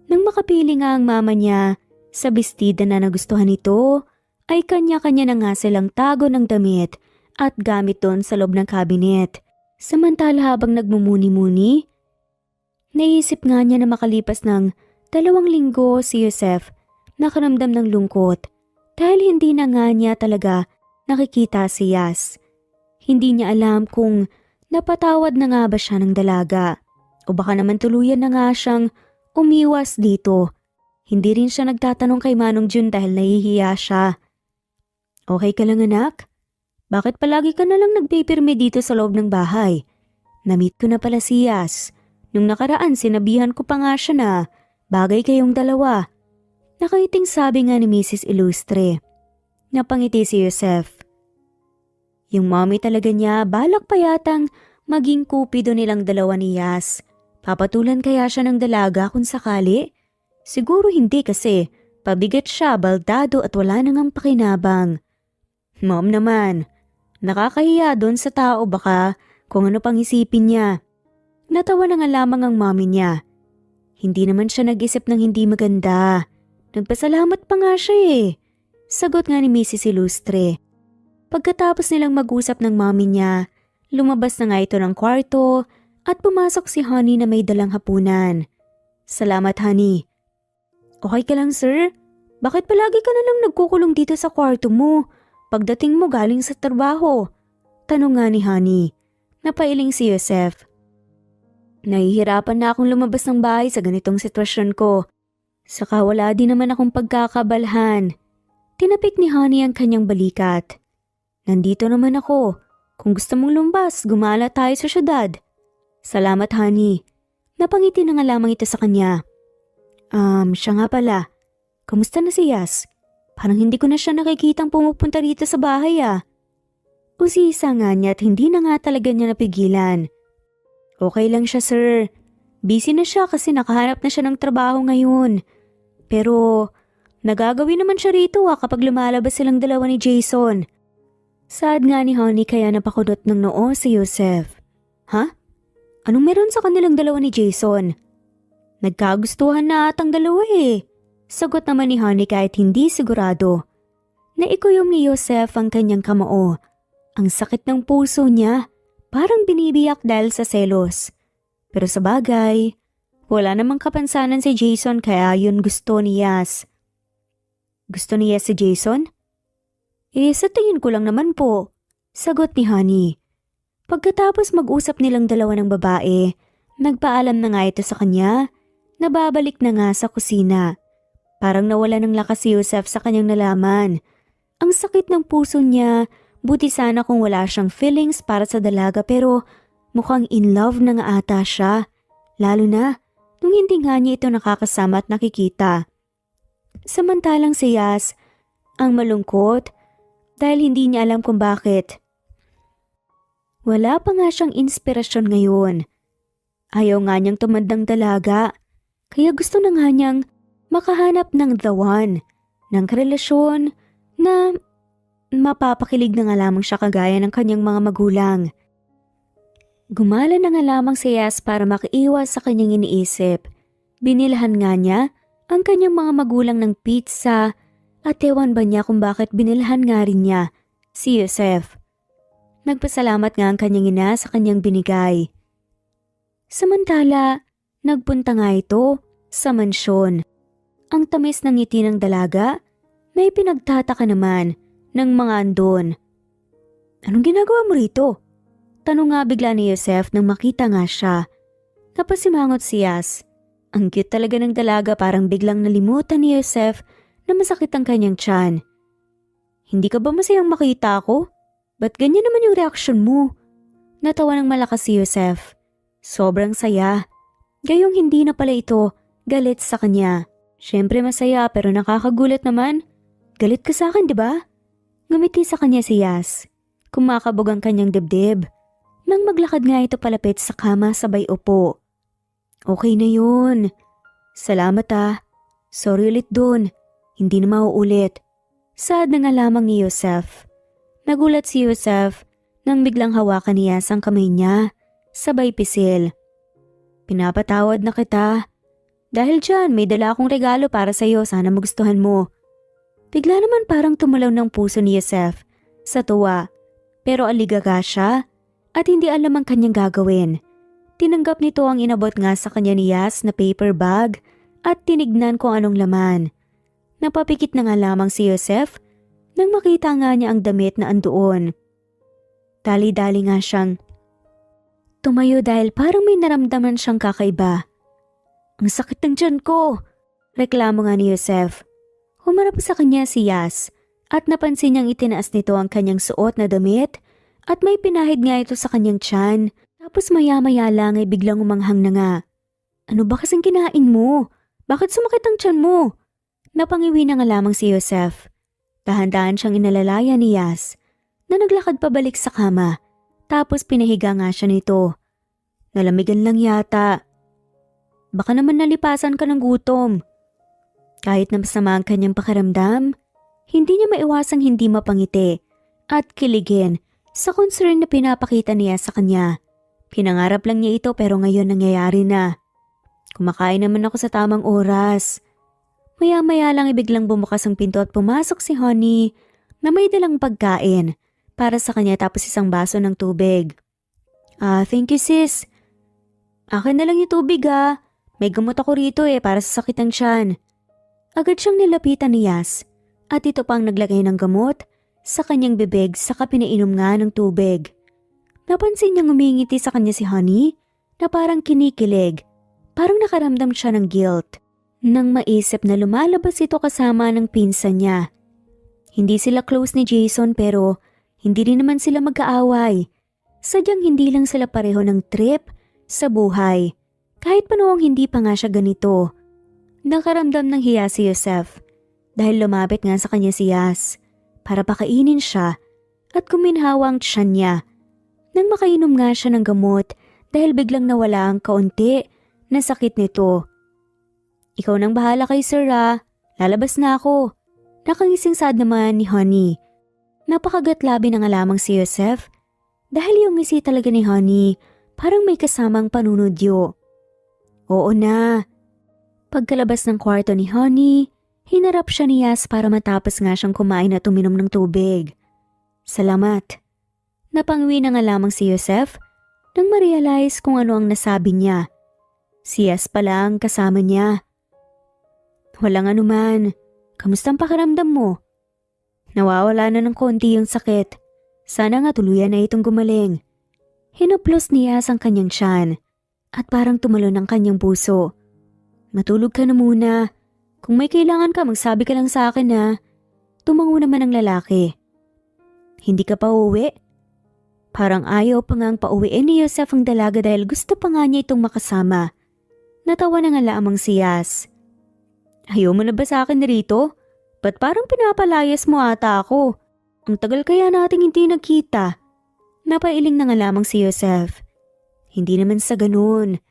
Nang makapili nga ang mama niya sa bestida na nagustuhan nito, ay kanya-kanya na nga silang tago ng damit at gamit doon sa loob ng kabinet. Samantala habang nagmumuni-muni, naisip nga niya na makalipas ng 2 linggo si Joseph nakaramdam ng lungkot dahil hindi na nga niya talaga nakikita si Yas. Hindi niya alam kung napatawad na nga ba siya ng dalaga o baka naman tuluyan na nga siyang umiwas dito. Hindi rin siya nagtatanong kay Manong Jun dahil nahihiya siya. Okay ka lang anak? Bakit palagi ka na lang nagpipirme dito sa loob ng bahay? Na-meet ko na pala si Yas. Nung nakaraan sinabihan ko pa nga siya na bagay kayong dalawa. Nakaiting sabi nga ni Mrs. Ilustre. Napangiti si Joseph. Yung mommy talaga niya balak pa yatang maging kupido nilang dalawa ni Yas. Papatulan kaya siya ng dalaga kung sakali? Siguro hindi kasi pabigat siya, baldado at wala nang pakinabang. Mom naman, nakakahiya doon sa tao baka kung ano pang isipin niya. Natawa na nga lamang ang mommy niya. Hindi naman siya nag-isip ng hindi maganda. Nagpasalamat pa nga siya eh. Sagot nga ni Mrs. Ilustre. Pagkatapos nilang mag-usap ng mommy niya, lumabas na nga ito ng kwarto at pumasok si Honey na may dalang hapunan. Salamat Honey. Okay ka lang sir? Bakit palagi ka na lang nagkukulong dito sa kwarto mo? Pagdating mo galing sa trabaho. Tanong nga ni Honey. Napailing si Joseph. Nahihirapan na akong lumabas ng bahay sa ganitong sitwasyon ko. Saka wala din naman akong pagkakabalhan. Tinapik ni Honey ang kanyang balikat. Nandito naman ako. Kung gusto mong lumbas, gumala tayo sa syudad. Salamat Honey. Napangiti na nga lamang ito sa kanya. Siya nga pala. Kamusta na si Yas? Parang hindi ko na siya nakikitang pumupunta rito sa bahay ah. Usisa nga niya at hindi na nga talaga niya napigilan. Okay lang siya sir. Busy na siya kasi nakahanap na siya ng trabaho ngayon. Pero nagagawin naman siya rito kapag lumalabas silang dalawa ni Jason. Sad nga ni Honey kaya napakudot ng noo si Joseph. Ha? Anong meron sa kanilang dalawa ni Jason? Nagkagustuhan na atang dalawa eh. Sagot naman ni Honey kahit hindi sigurado. Naikuyom ni Joseph ang kanyang kamao. Ang sakit ng puso niya, parang binibiyak dahil sa selos. Pero sa bagay, wala namang kapansanan si Jason kaya yun gusto ni Yas. Gusto ni Yas si Jason? Sa tingin ko lang naman po. Sagot ni Honey. Pagkatapos mag-usap nilang dalawa ng babae, nagpaalam na nga ito sa kanya na babalik na nga sa kusina. Parang nawala ng lakas si Joseph sa kanyang nalaman. Ang sakit ng puso niya, buti sana kung wala siyang feelings para sa dalaga pero mukhang in love na nga ata siya. Lalo na nung hindi nga niya ito nakakasama at nakikita. Samantalang si Yas ang malungkot dahil hindi niya alam kung bakit. Wala pa nga siyang inspirasyon ngayon. Ayaw nga niyang tumandang dalaga. Kaya gusto na nga niyang makahanap ng the one, ng karelasyon na mapapakilig na nga lamang siya kagaya ng kanyang mga magulang. Gumala na nga lamang si Yas para makiiwas sa kanyang iniisip. Binilhan nga niya ang kanyang mga magulang ng pizza at ewan ba niya kung bakit binilhan nga rin niya si Joseph. Nagpasalamat nga ang kanyang ina sa kanyang binigay. Samantala, nagpunta nga ito sa mansyon. Ang tamis ng ngiti ng dalaga na ipinagtataka naman ng mga andon. Anong ginagawa mo rito? Tanong nga bigla ni Joseph nang makita nga siya. Napasimangot si Yas. Ang cute talaga ng dalaga parang biglang nalimutan ni Joseph na masakit ang kanyang tiyan. Hindi ka ba masayang makita ako? Ba't ganyan naman yung reaksyon mo? Natawa ng malakas si Joseph. Sobrang saya. Gayong hindi na pala ito galit sa kanya. Siyempre masaya pero nakakagulat naman. Galit ka sa akin, di ba? Ngumiti sa kanya si Yas. Kumakabog ang kanyang dibdib. Nang maglakad nga ito palapit sa kama sabay upo. Okay na yun. Salamat ah. Sorry ulit dun. Hindi na mauulit. Sad na nga lamang ni Joseph. Nagulat si Yusef nang biglang hawakan ni Yas ang kamay niya, sabay pisil. Pinapatawad na kita. Dahil dyan, may dala akong regalo para sa'yo, sana magustuhan mo. Bigla naman parang tumulaw ng puso ni Yusef sa tuwa, pero aligaga siya at hindi alam ang kanyang gagawin. Tinanggap nito ang inabot nga sa kanya ni Yas na paper bag at tinignan kung anong laman. Napapikit na nga lamang si Yusef nang makita nga niya ang damit na andoon. Dali-dali nga siyang tumayo dahil parang may naramdaman siyang kakaiba. Ang sakit ng tiyan ko! Reklamo nga ni Yusef. Humarap sa kanya si Yas at napansin niyang itinaas nito ang kanyang suot na damit at may pinahid nga ito sa kanyang tiyan. Tapos maya-maya lang ay biglang umanghang na nga. Ano ba kasing kinain mo? Bakit sumakit ang tiyan mo? Napangiwi na nga lamang si Yusef. Dahan-dahan siyang inalalaya ni Yas na naglakad pabalik sa kama. Tapos pinahiga nga siya nito. Nalamigan lang yata. Baka naman nalipasan ka ng gutom. Kahit na masama ang kanyang pakiramdam, hindi niya maiwasang hindi mapangiti at kiligin sa concern na pinapakita niya sa kanya. Pinangarap lang niya ito pero ngayon nangyayari na. Kumakain naman ako sa tamang oras. Maya-maya lang ibiglang bumukas ang pinto at pumasok si Honey na may dalang pagkain para sa kanya tapos isang baso ng tubig. Thank you sis. Akin na lang yung tubig May gamot ako rito para sa sakit ng tiyan. Agad siyang nilapitan ni Yas at ito pang naglagay ng gamot sa kanyang bibig saka pinainom nga ng tubig. Napansin niyang umingiti sa kanya si Honey na parang kinikilig. Parang nakaramdam siya ng guilt nang maisip na lumalabas ito kasama ng pinsan niya. Hindi sila close ni Jason pero hindi rin naman sila magkaaway. Sadyang hindi lang sila pareho ng trip sa buhay. Kahit pa noong hindi pa nga siya ganito. Nakaramdam ng hiya si Yusef dahil lumapit nga sa kanya si Yas para pakainin siya at kuminhawa ang tiyan niya. Nang makainom nga siya ng gamot dahil biglang nawala ang kaunti na sakit nito. Ikaw nang bahala kay sir lalabas na ako. Nakangising sad naman ni Honey. Napakagatlabi na nga lamang si Yusef dahil yung ngisi talaga ni Honey parang may kasamang panunodyo. Oo na. Pagkalabas ng kwarto ni Honey, hinarap siya ni Yas para matapos nga siyang kumain at uminom ng tubig. Salamat. Napangwi na nga lamang si Yusef nang ma-realize kung ano ang nasabi niya. Si Yas pala ang kasama niya. Walang anuman. Kamusta ang pakiramdam mo? Nawawala na ng konti yung sakit. Sana nga tuluyan na itong gumaling. Hinaplos ni Yas ang kanyang tiyan at parang tumalon ang kanyang puso. Matulog ka na muna. Kung may kailangan ka magsabi ka lang sa akin Tumango naman ang lalaki. Hindi ka pa uuwi? Parang ayaw pa ngang pauwiin ni Yusef ang dalaga dahil gusto pa nga niya itong makasama. Natawa na nga lamang si Yas. Ayaw mo na ba sa akin rito? Ba't parang pinapalayas mo ata ako? Ang tagal kaya nating hindi nagkita. Napailing na nga lamang si Yusef. Hindi naman sa ganun.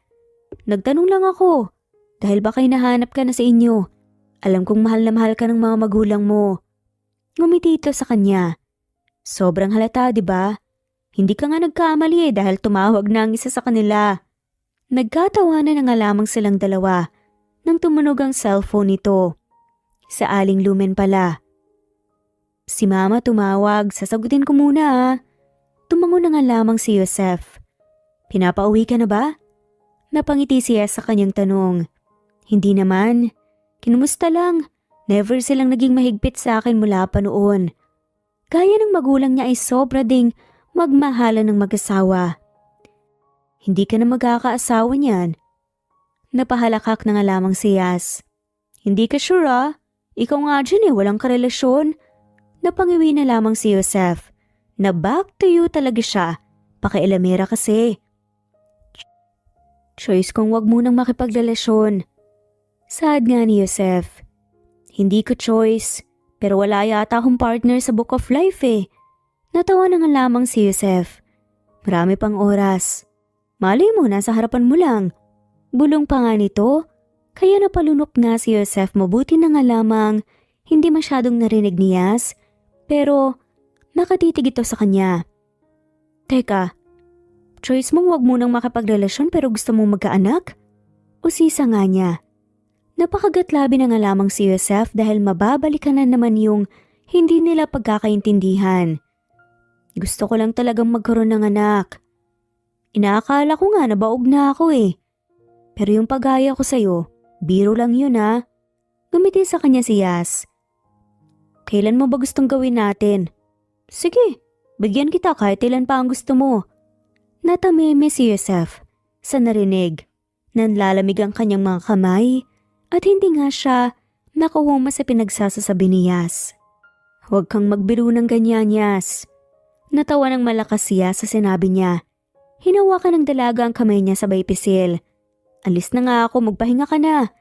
Nagtanong lang ako. Dahil baka hinahanap ka na sa inyo. Alam kong mahal na mahal ka ng mga magulang mo. Ngumiti ito sa kanya. Sobrang halata, di ba? Hindi ka nga nagkamali dahil tumawag na ang isa sa kanila. Nagkatawanan na nga lamang silang dalawa nang tumunog ang cellphone nito. Sa Aling Lumen pala. Si Mama tumawag, sasagutin ko muna Tumango na nga lamang si Yusef. Pinapauwi ka na ba? Napangiti siya sa kanyang tanong. Hindi naman. Kinumusta lang. Never silang naging mahigpit sa akin mula pa noon. Gaya ng magulang niya ay sobra ding magmahalan ng mag-asawa. Hindi ka na magkakaasawa niyan. Napahalakak na nga lamang si Yas. Hindi ka sure Ikaw nga dyan walang karelasyon. Napangiwi na lamang si Yusef. Na back to you talaga siya. Pakailamera kasi. Choice kong wag munang makipagrelasyon. Sad nga ni Yusef. Hindi ko choice. Pero wala yata akong partner sa Book of Life Natawa na nga lamang si Yusef. Marami pang oras. Malay mo, nasa harapan mo lang. Bulong pa nga nito, kaya napalunok nga si Yusef. Mabuti na nga lamang, hindi masyadong narinig ni Yas, pero Nakatitig ito sa kanya. Teka, choice mong wag munang makapagrelasyon pero gusto mong magkaanak? Usisa nga niya. Napakagatlabi na nga lamang si Yosef dahil mababalikan na naman yung hindi nila pagkakaintindihan. Gusto ko lang talagang magkaroon ng anak. Inaakala ko nga na baog na ako eh. Pero yung pagaya ko sa'yo, biro lang yun ha. Gumiti sa kanya si Yas. Kailan mo ba gustong gawin natin? Sige, bigyan kita kahit ilan pa ang gusto mo. Natameme si Yosef sa narinig. Nanlalamig ang kanyang mga kamay at hindi nga siya nakuhuma sa pinagsasasabi ni Yas. Huwag kang magbiro ng ganyan, Yas. Natawa ng malakas siya sa sinabi niya. Hinawakan ng dalaga ang kamay niya sabay pisil. Alis na nga ako, magpahinga ka na.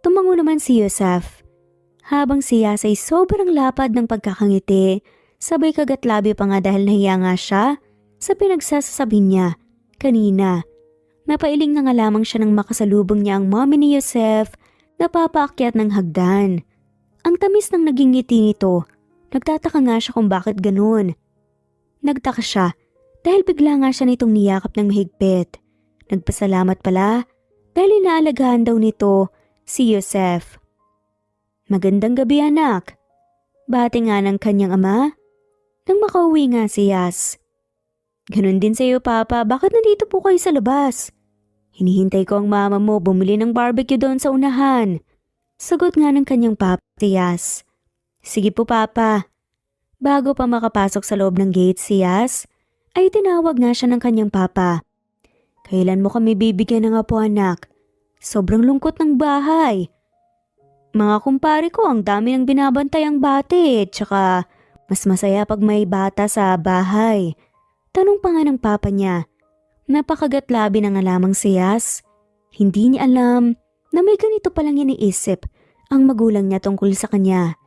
Tumango naman si Yosef. Habang si Yas ay sobrang lapad ng pagkakangiti, sabay kagatlabi pa nga dahil nahiya nga siya sa pinagsasasabi niya kanina. Napailing na nga lamang siya nang makasalubong niya ang mommy ni Yosef na papaakyat ng hagdan. Ang tamis ng naging ngiti nito, nagtataka nga siya kung bakit ganun. Nagtaka siya dahil bigla nga siya nitong niyakap ng mahigpit. Nagpasalamat pala dahil inaalagaan daw nito si Yosef. Magandang gabi anak. Bati nga ng kanyang ama nang makauwi nga si Yas. Ganun din sa iyo papa, bakit nandito po kayo sa labas? Hinihintay ko ang mama mo bumili ng barbecue doon sa unahan. Sagot nga ng kanyang papa si Yas. Sige po papa. Bago pa makapasok sa loob ng gate si Yas, ay tinawag nga siya ng kanyang papa. Kailan mo kami bibigyan ng apo anak? Sobrang lungkot ng bahay. Mga kumpare ko ang dami ng binabantay ang bate, tsaka mas masaya pag may bata sa bahay. Tanong pa nga ng papa niya. Napakagatlabi na nga lamang si Yas. Hindi niya alam na may ganito palang iniisip ang magulang niya tungkol sa kanya.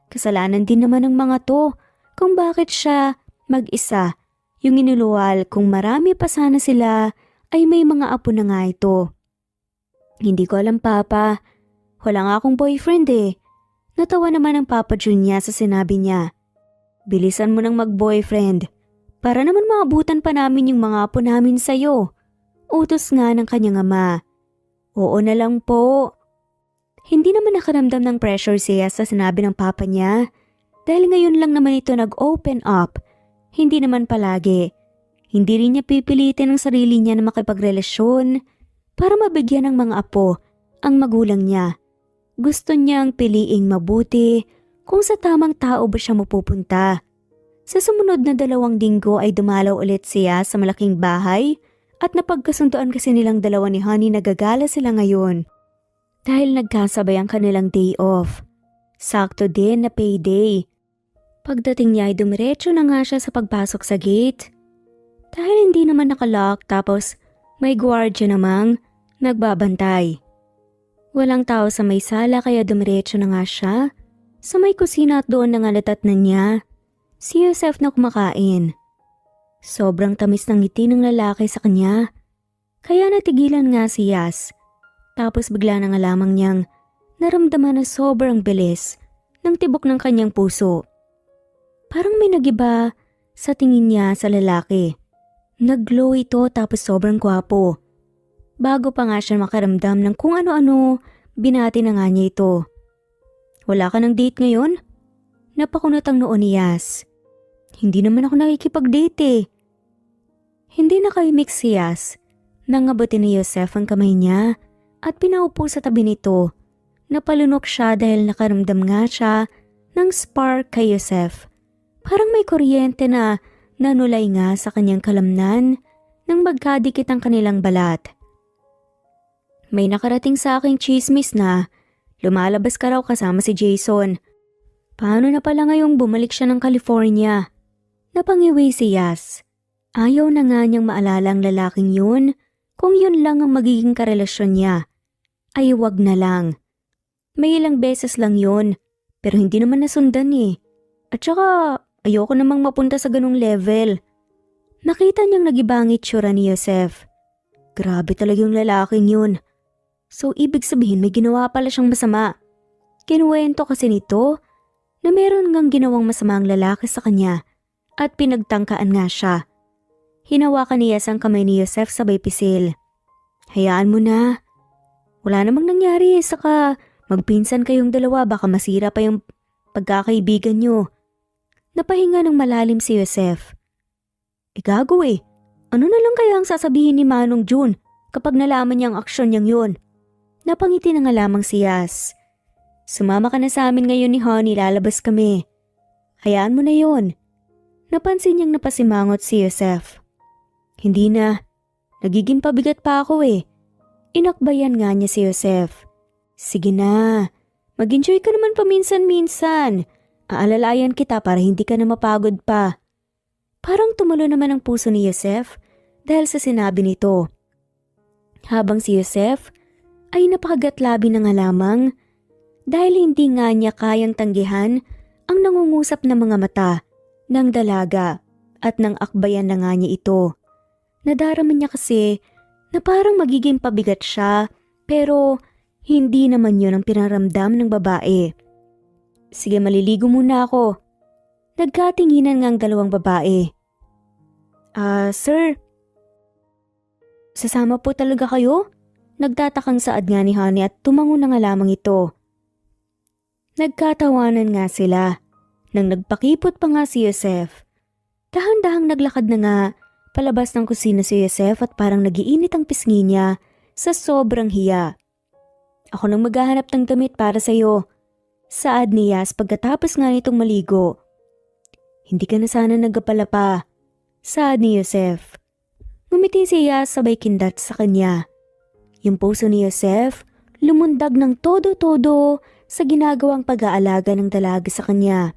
Kasalanan din naman ng mga to kung bakit siya mag-isa. Yung inuluwal kung marami pa sana sila ay may mga apo na nga ito. Hindi ko alam papa. Wala nga akong boyfriend eh. Natawa naman ang Papa Junya sa sinabi niya. Bilisan mo nang mag-boyfriend. Para naman maabutan pa namin yung mga apo namin sa'yo. Utos nga ng kanyang ama. Oo na lang po. Hindi naman nakaramdam ng pressure siya sa sinabi ng papa niya. Dahil ngayon lang naman ito nag-open up. Hindi naman palagi. Hindi rin niya pipilitin ang sarili niya na makipagrelasyon para mabigyan ng mga apo ang magulang niya. Gusto niyang piliing mabuti kung sa tamang tao ba siya mapupunta. Sa sumunod na 2 linggo ay dumalaw ulit siya sa malaking bahay at napagkasunduan kasi nilang dalawa ni Honey na gagala sila ngayon. Dahil nagkasabay ang kanilang day off. Sakto din na payday. Pagdating niya ay dumiretso na nga siya sa pagpasok sa gate. Dahil hindi naman nakalock tapos may gwardiya namang nagbabantay. Walang tao sa may sala kaya dumiretso na nga siya. Sa may kusina at doon nangalatat na niya si Yosef na kumakain. Sobrang tamis ng ngiti ng lalaki sa kanya. Kaya natigilan nga si Yas. Tapos bigla na nga lamang niyang naramdaman na sobrang bilis ng tibok ng kanyang puso. Parang may nagiba sa tingin niya sa lalaki. Nag-glow ito tapos sobrang gwapo. Bago pa nga siya makaramdam ng kung ano-ano, binati na nga niya ito. Wala ka ng date ngayon? Napakunot ang noon ni Yas. Hindi naman ako nakikipag-date eh. Hindi nakaimik si Yas. Nangabuti ni Yosef ang kamay niya at pinaupo sa tabi nito. Napalunok siya dahil nakaramdam nga siya ng spark kay Yosef. Parang may kuryente na nanulay nga sa kanyang kalamnan nang magkadikit ang kanilang balat. May nakarating sa aking chismis na lumalabas ka raw kasama si Jason. Paano na pala ngayong bumalik siya ng California? Napangiwi si Yas. Ayaw na nga niyang maalala ang lalaking yun. Kung yun lang ang magiging karelasyon niya, ay wag na lang. May ilang beses lang yun, pero hindi naman nasundan eh. At saka ayoko namang mapunta sa ganung level. Nakita niyang nagibang itsura ni Yosef. Grabe talaga yung lalaking yun. So ibig sabihin may ginawa pala siyang masama. Kinuwento kasi nito na meron ngang ginawang masama ang lalaki sa kanya at pinagtangkaan nga siya. Hinawakan ni Yas ang kamay ni Joseph sabay pisil. Hayaan mo na. Wala namang nangyari, saka magpinsan kayong dalawa, baka masira pa yung pagkakaibigan nyo. Napahinga ng malalim si Joseph. Gago eh. Ano na lang kaya ang sasabihin ni Manong June kapag nalaman niya ang aksyon niyang yun? Napangiti na nga lamang si Yas. Sumama ka na sa amin ngayon ni Honey, lalabas kami. Hayaan mo na yon. Napansin niyang napasimangot si Joseph. Hindi na. Nagiging pabigat pa ako eh. Inakbayan nga niya si Joseph. Sige na. Mag-enjoy ka naman paminsan-minsan. Aalalayan kita para hindi ka na mapagod pa. Parang tumulo naman ang puso ni Joseph dahil sa sinabi nito. Habang si Joseph ay napakagatlabi na nga lamang dahil hindi nga niya kayang tanggihan ang nangungusap na mga mata ng dalaga at nang akbayan na nga niya ito. Nadarama niya kasi na parang magiging pabigat siya pero hindi naman yun ang pinaramdam ng babae. Sige, maliligo muna ako. Nagkatinginan nga ang dalawang babae. Sir, sasama po talaga kayo? Nagtatakang saad nga ni Honey at tumango na nga lamang ito. Nagkatawanan nga sila nang nagpakipot pa nga si Joseph. Dahan-dahang naglakad na nga palabas ng kusina si Joseph at parang nagiinit ang pisngi niya sa sobrang hiya. Ako nang maghahanap ng damit para sa'yo. Saad ni Yas pagkatapos nga nitong maligo. Hindi ka na sana nagkapala pa. Saad ni Joseph. Ngumiti si Yas sabay kindat sa kanya. Yung puso ni Joseph lumundag ng todo-todo sa ginagawang pag-aalaga ng dalaga sa kanya.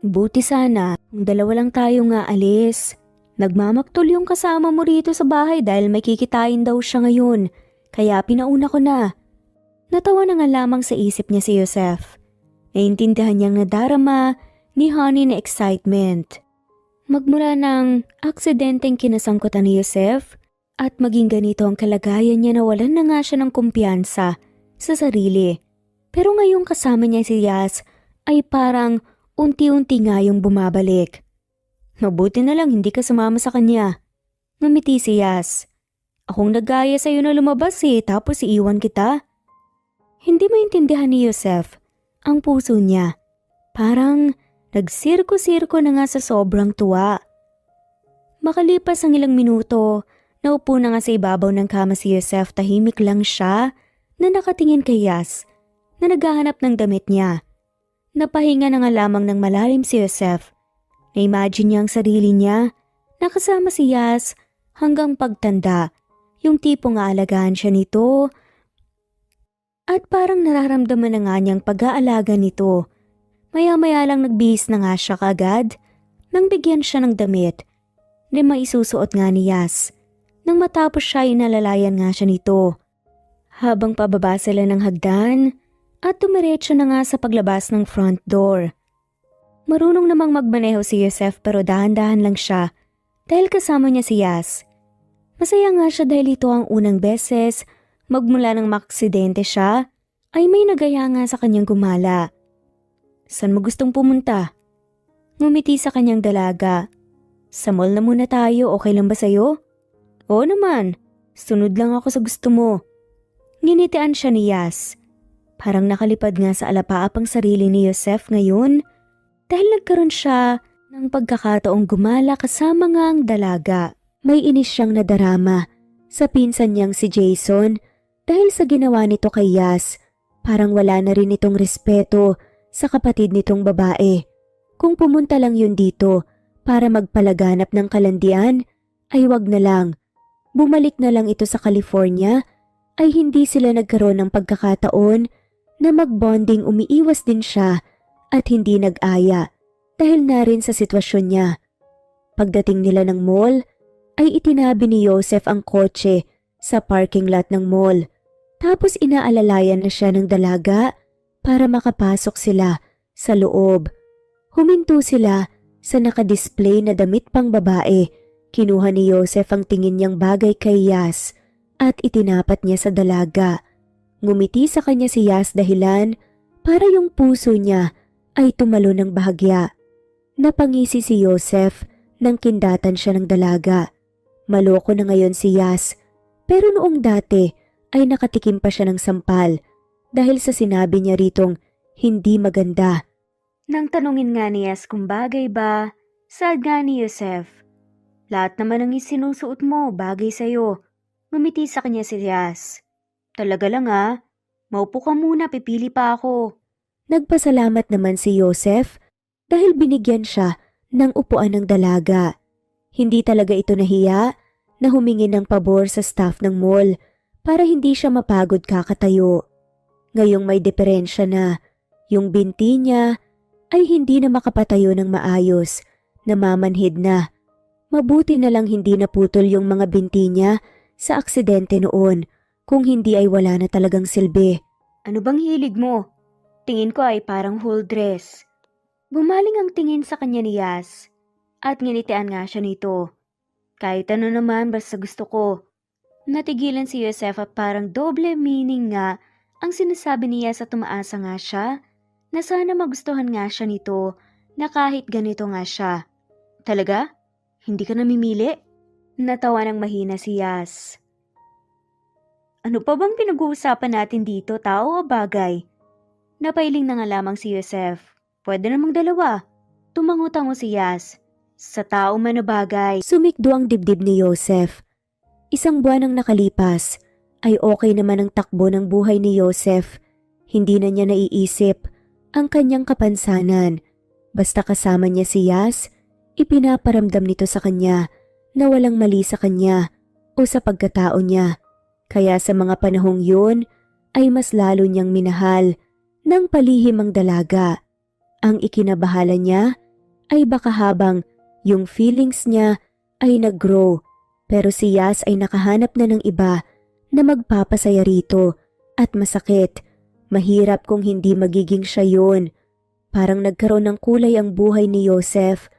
Buti sana kung dalawa lang tayo nga alis. Nagmamaktol yung kasama mo rito sa bahay dahil may kikitain daw siya ngayon, kaya pinauna ko na. Natawa na nga lamang sa isip niya si Joseph. Naintindihan niyang nadarama ni Honey na excitement. Magmula ng aksidenteng kinasangkutan ni Joseph at maging ganito ang kalagayan niya, nawalan na nga siya ng kumpiyansa sa sarili. Pero ngayong kasama niya si Yas ay parang unti-unti nga yung bumabalik. Mabuti na lang hindi ka sumama sa kanya. Ngumiti si Yas. Akong nagaya sa'yo na lumabas tapos iiwan kita. Hindi maintindihan ni Joseph ang puso niya. Parang nagsirko-sirko na nga sa sobrang tuwa. Makalipas ang ilang minuto, naupo na nga sa ibabaw ng kama si Joseph, tahimik lang siya na nakatingin kay Yas na naghahanap ng damit niya. Napahinga na nga lamang ng malalim si Joseph. Na-imagine niya ang sarili niya, nakasama si Yas hanggang pagtanda, yung tipong aalagaan siya nito. At parang nararamdaman na nga niyang pag-aalaga nito. Maya-maya lang nagbihis na nga siya kaagad nang bigyan siya ng damit na maisusuot nga ni Yas. Nang matapos siya, inalalayan nga siya nito. Habang pababa sila ng hagdan at tumiretso na nga sa paglabas ng front door. Marunong namang magmaneho si Joseph pero dahan-dahan lang siya dahil kasama niya si Yas. Masaya nga siya dahil ito ang unang beses magmula ng maksidente siya ay may nagaya nga sa kanyang gumala. Saan mo gustong pumunta? Ngumiti sa kanyang dalaga. Sa mall na muna tayo, okay lang ba sa'yo? Oo naman, sunod lang ako sa gusto mo. Nginitian siya ni Yas. Parang nakalipad nga sa alapaapang sarili ni Joseph ngayon dahil nagkaroon siya ng pagkakataong gumala kasama nga ang dalaga. May inis siyang nadarama sa pinsan niyang si Jason dahil sa ginawa nito kay Yas. Parang wala na rin itong respeto sa kapatid nitong babae. Kung pumunta lang yun dito para magpalaganap ng kalandian, ay wag na lang. Bumalik na lang ito sa California, ay hindi sila nagkaroon ng pagkakataon na magbonding. Umiiwas din siya at hindi nag-aya dahil na rin sa sitwasyon niya. Pagdating nila ng mall, ay itinabi ni Joseph ang kotse sa parking lot ng mall. Tapos inaalalayan na siya ng dalaga para makapasok sila sa loob. Huminto sila sa nakadisplay na damit pang babae. Kinuha ni Joseph ang tingin niyang bagay kay Yas at itinapat niya sa dalaga. Ngumiti sa kanya si Yas dahilan para yung puso niya ay tumalo ng bahagya. Napangisi si Joseph nang kindatan siya ng dalaga. Maloko na ngayon si Yas, pero noong dati ay nakatikim pa siya ng sampal dahil sa sinabi niya ritong hindi maganda. Nang tanungin nga ni Yas kung bagay ba, saad nga ni Joseph, lahat naman ng isinusuot mo bagay sa'yo. Ngumiti sa kanya si Yas. Talaga lang maupo ka muna, pipili pa ako. Nagpasalamat naman si Joseph dahil binigyan siya ng upuan ng dalaga. Hindi talaga ito nahiya na humingi ng pabor sa staff ng mall para hindi siya mapagod kakatayo. Ngayong may diferensya na, yung binti niya ay hindi na makapatayo ng maayos, namamanhid na. Mabuti na lang hindi naputol yung mga binti niya sa aksidente noon, kung hindi ay wala na talagang silbi. Ano bang hilig mo? Tingin ko ay parang whole dress. Bumaling ang tingin sa kanya ni Yas at nginitian nga siya nito. Kahit ano naman basta gusto ko. Natigilan si Joseph at parang doble meaning nga ang sinasabi ni Yas at tumaasa nga siya na sana magustuhan nga siya nito na kahit ganito nga siya. Talaga? Hindi ka namimili? Natawa ng mahina si Yas. Ano pa bang pinag-uusapan natin dito, tao o bagay? Napailing na nga lamang si Joseph. Pwede namang dalawa. Tumango-tango si Yas. Sa tao man na bagay. Sumikdo ang dibdib ni Joseph. Isang buwan ang nakalipas, ay okay naman ang takbo ng buhay ni Joseph. Hindi na niya naiisip ang kanyang kapansanan. Basta kasama niya si Yas, ipinaparamdam nito sa kanya na walang mali sa kanya o sa pagkatao niya. Kaya sa mga panahong yun ay mas lalo niyang minahal ng palihim ang dalaga. Ang ikinabahala niya ay baka habang yung feelings niya ay nag-grow, pero si Yas ay nakahanap na ng iba na magpapasaya rito at masakit. Mahirap kung hindi magiging siya yun. Parang nagkaroon ng kulay ang buhay ni Joseph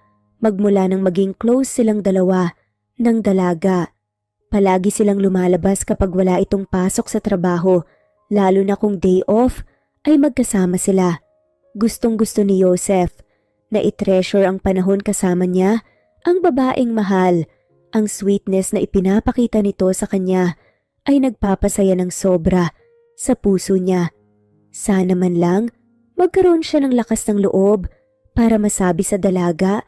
magmula nang maging close silang dalawa ng dalaga. Palagi silang lumalabas kapag wala itong pasok sa trabaho, lalo na kung day off ay magkasama sila. Gustong-gusto ni Joseph na i-treasure ang panahon kasama niya, ang babaeng mahal. Ang sweetness na ipinapakita nito sa kanya ay nagpapasaya ng sobra sa puso niya. Sana man lang magkaroon siya ng lakas ng loob para masabi sa dalaga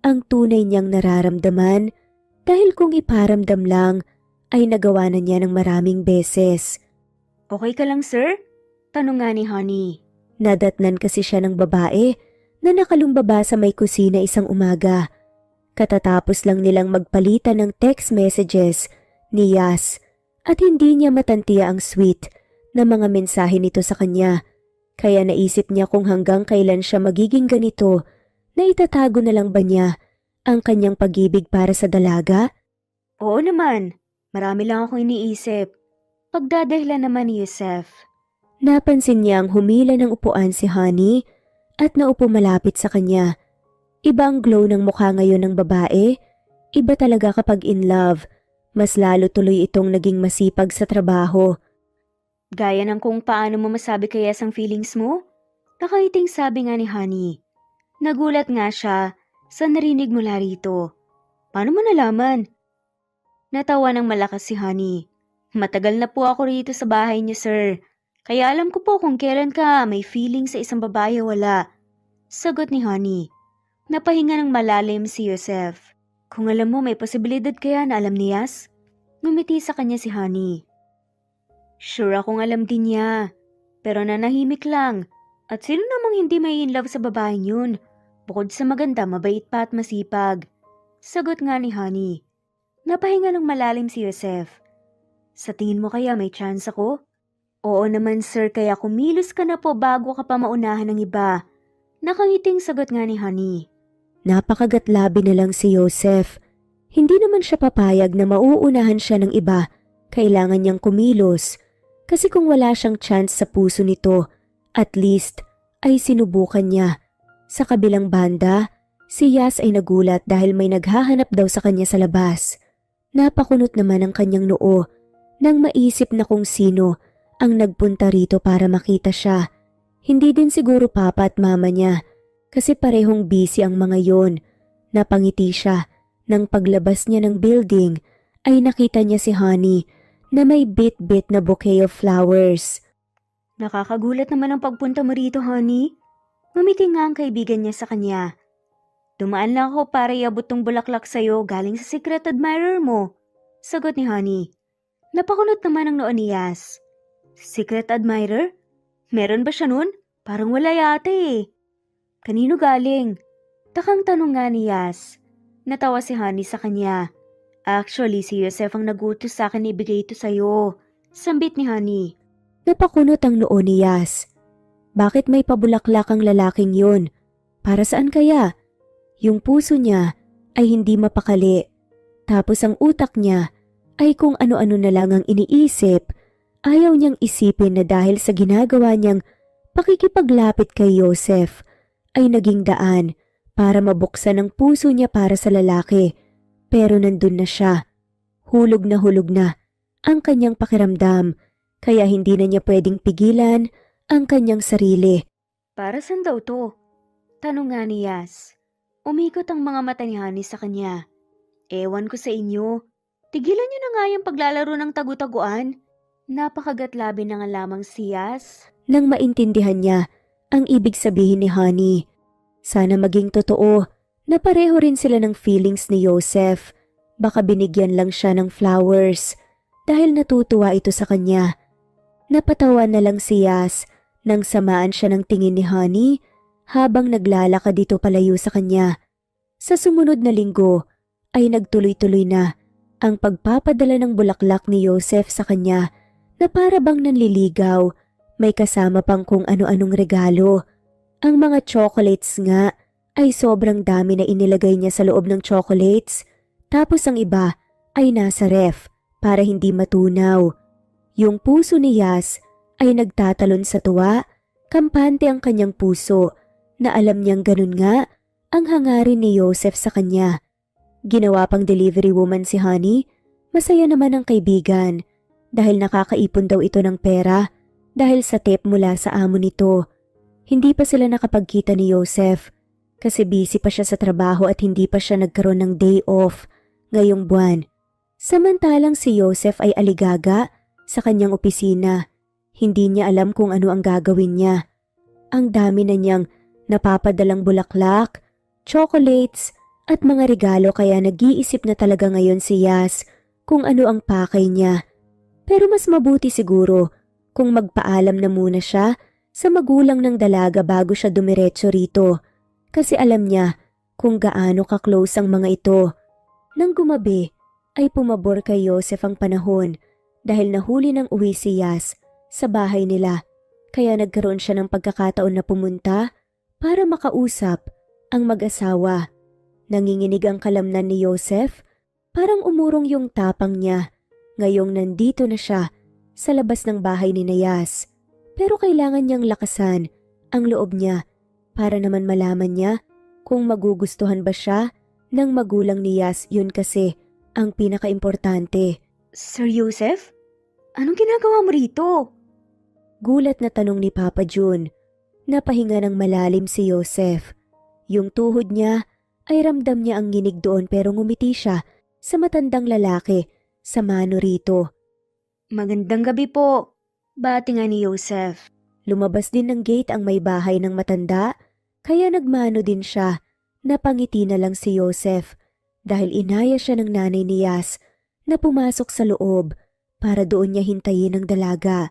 ang tunay niyang nararamdaman, dahil kung iparamdam lang ay nagawa na niya ng maraming beses. Okay ka lang, sir? Tanong nga ni Honey. Nadatnan kasi siya ng babae na nakalumbaba sa may kusina isang umaga. Katatapos lang nilang magpalitan ng text messages ni Yas at hindi niya matantiya ang sweet na mga mensahe nito sa kanya. Kaya naisip niya kung hanggang kailan siya magiging ganito, na itatago na lang ba niya ang kanyang pag-ibig para sa dalaga? Oo naman. Marami lang akong iniisip. Pagdadahilan naman ni Joseph. Napansin niyang humila ng upuan si Honey at naupo malapit sa kanya. Iba ang glow ng mukha ngayon ng babae. Iba talaga kapag in love. Mas lalo tuloy itong naging masipag sa trabaho. Gaya ng kung paano mo masabi kaya ang feelings mo? Nakaiting sabi nga ni Honey. Nagulat nga siya sa narinig mula rito. Paano mo nalaman? Natawa ng malakas si Honey. Matagal na po ako rito sa bahay niyo, sir. Kaya alam ko po kung kailan ka may feeling sa isang babae o wala. Sagot ni Honey. Napahinga ng malalim si Joseph. Kung alam mo may posibilidad kaya na alam ni Yas? Ngumiti sa kanya si Honey. Sure akong alam din niya. Pero nanahimik lang. At sino namang hindi may in love sa babaeng yun? Bukod sa maganda, mabait pa at masipag. Sagot nga ni Honey. Napahinga ng malalim si Joseph. Sa tingin mo kaya may chance ako? Oo naman sir, kaya kumilos ka na po bago ka pa maunahan ng iba. Nakangiting sagot nga ni Honey. Napakagatlabi na lang si Joseph. Hindi naman siya papayag na mauunahan siya ng iba. Kailangan niyang kumilos. Kasi kung wala siyang chance sa puso nito, at least ay sinubukan niya. Sa kabilang banda, si Yas ay nagulat dahil may naghahanap daw sa kanya sa labas. Napakunot naman ang kanyang noo nang maisip na kung sino ang nagpunta rito para makita siya. Hindi din siguro papa at mama niya, kasi parehong busy ang mga yon. Napangiti siya. Nang paglabas niya ng building ay nakita niya si Honey na may bit-bit na bouquet of flowers. Nakakagulat naman ang pagpunta mo rito, Honey. Ngumiti nga ang kaibigan niya sa kanya. Dumaan lang ako para iabot tong bulaklak sa'yo galing sa secret admirer mo. Sagot ni Honey. Napakunot naman ang noo ni Yas. Secret admirer? Meron ba siya nun? Parang wala yata eh. Kanino galing? Takang tanong nga ni Yas. Natawa si Honey sa kanya. Actually, si Joseph ang nagutos sa akin na ibigay ito sa'yo. Sambit ni Honey. Napakunot ang noo ni Yas. Bakit may pabulaklak ang lalaking yun? Para saan kaya? Yung puso niya ay hindi mapakali. Tapos ang utak niya ay kung ano-ano na lang ang iniisip. Ayaw niyang isipin na dahil sa ginagawa niyang pakikipaglapit kay Joseph ay naging daan para mabuksan ang puso niya para sa lalaki. Pero nandun na siya. Hulog na ang kanyang pakiramdam kaya hindi na niya pwedeng pigilan ang kanyang sarili. Para saan daw to? Tanong nga ni Yas. Umikot ang mga mata ni Honey sa kanya. Ewan ko sa inyo. Tigilan niyo na nga yung paglalaro ng tagu-taguan. Napakagatlabi na nga lamang si Yas. Nang maintindihan niya ang ibig sabihin ni Honey. Sana maging totoo na pareho rin sila ng feelings ni Joseph. Baka binigyan lang siya ng flowers dahil natutuwa ito sa kanya. Napatawa na lang si Yas nang samaan siya ng tingin ni Honey habang naglalakad dito palayo sa kanya. Sa sumunod na linggo ay nagtuloy-tuloy na ang pagpapadala ng bulaklak ni Joseph sa kanya na para bang nanliligaw, may kasama pang kung ano-anong regalo. Ang mga chocolates nga ay sobrang dami na inilagay niya sa loob ng chocolates, tapos ang iba ay nasa ref para hindi matunaw. Yung puso ni Yas ay nagtatalon sa tuwa, kampante ang kanyang puso na alam niyang ganun nga ang hangarin ni Joseph sa kanya. Ginawa pang delivery woman si Honey, masaya naman ang kaibigan dahil nakakaipon daw ito ng pera dahil sa tip mula sa amo nito. Hindi pa sila nakapagkita ni Joseph kasi busy pa siya sa trabaho at hindi pa siya nagkaroon ng day off ngayong buwan. Samantalang si Joseph ay aligaga sa kanyang opisina. Hindi niya alam kung ano ang gagawin niya. Ang dami na niyang napapadalang bulaklak, chocolates at mga regalo kaya nag-iisip na talaga ngayon si Yas kung ano ang pakay niya. Pero mas mabuti siguro kung magpaalam na muna siya sa magulang ng dalaga bago siya dumiretso rito kasi alam niya kung gaano ka-close ang mga ito. Nang gumabi ay pumabor kay Joseph ang panahon dahil nahuli ng uwi si Yas sa bahay nila kaya nagkaroon siya ng pagkakataon na pumunta para makausap ang mag-asawa. Nanginginig ang kalamnan ni Joseph, parang umurong yung tapang niya. Ngayong nandito na siya sa labas ng bahay ni Yas. Pero kailangan niyang lakasan ang loob niya para naman malaman niya kung magugustuhan ba siya ng magulang ni Yas. Yun kasi ang pinaka-importante. Sir Joseph? Anong ginagawa mo rito? Gulat na tanong ni Papa June. Napahinga ng malalim si Joseph. Yung tuhod niya ay ramdam niya ang nginig doon pero ngumiti siya sa matandang lalaki sa mano rito. Magandang gabi po. Bati nga ni Joseph. Lumabas din ng gate ang may bahay ng matanda, kaya nagmano din siya. Napangiti na lang si Joseph dahil inaya siya ng nanay ni Yas na pumasok sa loob para doon niya hintayin ang dalaga.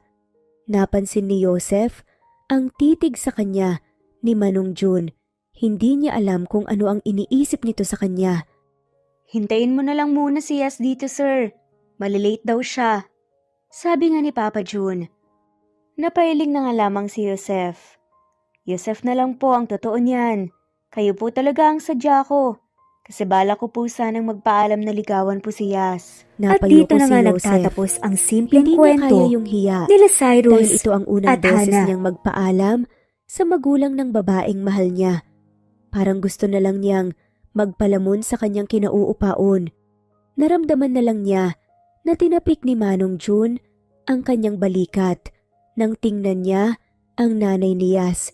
Napansin ni Joseph ang titig sa kanya ni Manong June. Hindi niya alam kung ano ang iniisip nito sa kanya. Hintayin mo na lang muna si Yas dito, sir. Malilate daw siya. Sabi nga ni Papa June. Napailing na nga lamang si Joseph. Joseph na lang po ang totoo niyan. Kayo po talaga ang sadya ko. Kasi bala ko po sanang magpaalam na ligawan po si Yas. At dito na nga nagtatapos ang simpleng kwento nila Cyrus dahil ito ang unang beses niyang magpaalam sa magulang ng babaeng mahal niya. Parang gusto na lang niyang magpalamon sa kanyang kinauupaon. Naramdaman na lang niya na tinapik ni Manong June ang kanyang balikat. Nang tingnan niya ang nanay ni Yas,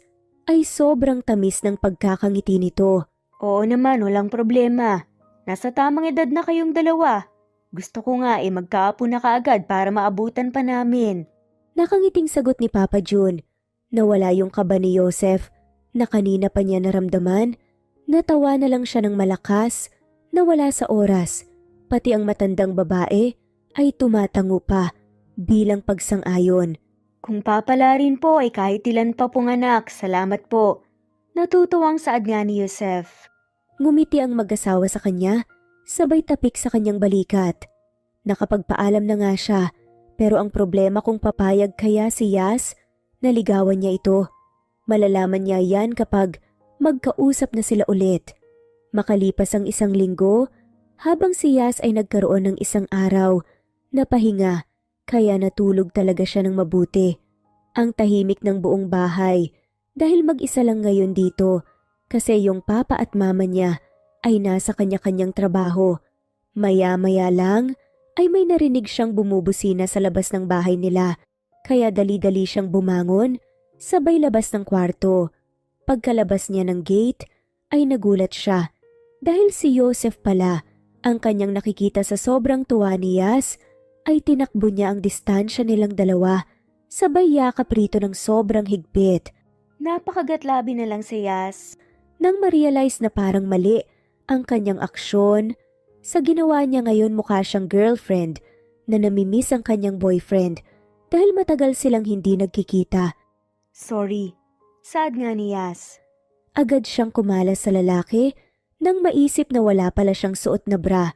ay sobrang tamis ng pagkakangiti nito. Oo naman, walang problema. Nasa tamang edad na kayong dalawa. Gusto ko nga magkaapo na kaagad para maabutan pa namin. Nakangiting sagot ni Papa June. Nawala yung kaba ni Joseph na kanina pa niya naramdaman. Natawa na lang siya ng malakas, nawala sa oras. Pati ang matandang babae ay tumatango pa bilang pagsang-ayon. Kung papalarin po ay kahit ilan pa pong anak, salamat po. Natutuwang saad nga ni Joseph. Ngumiti ang mag-asawa sa kanya, sabay tapik sa kanyang balikat. Nakapagpaalam na nga siya, pero ang problema kung papayag kaya si Yas, naligawan niya ito. Malalaman niya yan kapag magkausap na sila ulit. Makalipas ang 1 linggo, habang si Yas ay nagkaroon ng 1 araw, napahinga, kaya natulog talaga siya ng mabuti. Ang tahimik ng buong bahay dahil mag-isa lang ngayon dito kasi yung papa at mama niya ay nasa kanya-kanyang trabaho. Maya-maya lang ay may narinig siyang bumubusina sa labas ng bahay nila kaya dali-dali siyang bumangon sabay labas ng kwarto. Pagkalabas niya ng gate ay nagulat siya dahil si Joseph pala ang kanyang nakikita. Sa sobrang tuwa ni Yas ay tinakbo niya ang distansya nilang dalawa, sabay yakap rito ng sobrang higpit. Napakagatlabi na lang si Yas nang ma-realize na parang mali ang kanyang aksyon. Sa ginawa niya ngayon mukha siyang girlfriend na namimiss ang kanyang boyfriend dahil matagal silang hindi nagkikita. Sorry, sad nga ni Yas. Agad siyang kumalas sa lalaki nang maisip na wala pala siyang suot na bra.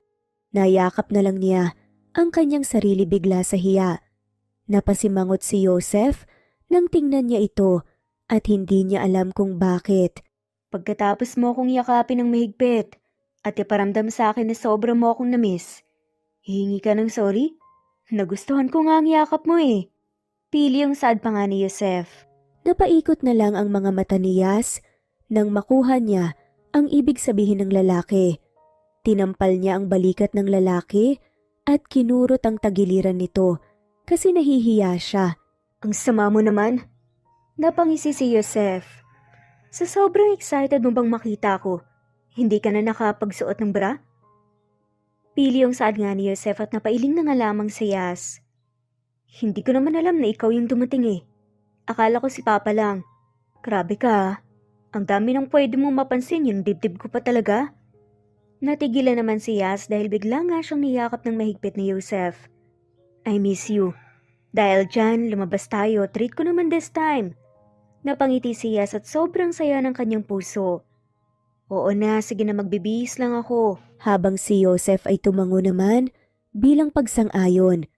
Nayakap na lang niya ang kanyang sarili bigla sa hiya. Napasimangot si Joseph nang tingnan niya ito at hindi niya alam kung bakit. Pagkatapos mo akong yakapin ng mahigpit at iparamdam sa akin na sobra mo akong namiss, hihingi ka ng sorry? Nagustuhan ko nga ang yakap mo eh. Pili yung sad pa nga ni Joseph. Napaikot na lang ang mga mata ni Yas nang makuha niya ang ibig sabihin ng lalaki. Tinampal niya ang balikat ng lalaki at kinurot ang tagiliran nito kasi nahihiya siya. Ang sama mo naman. Napangisi si Joseph. Sa sobrang excited mo bang makita ko, hindi ka na nakapagsuot ng bra? Pili yung saad nga ni Joseph at napailing na nga lamang si Yas. Hindi ko naman alam na ikaw yung dumating eh. Akala ko si Papa lang. Grabe ka ah. Ang dami nang pwede mong mapansin, yung dibdib ko pa talaga. Natigilan naman si Yas dahil bigla nga siyang niyakap ng mahigpit ni Joseph. I miss you. Dahil dyan, lumabas tayo, treat ko naman this time. Napangiti si Yas at sobrang saya ng kanyang puso. Oo na, sige na magbibihis lang ako. Habang si Joseph ay tumango naman bilang pagsang-ayon.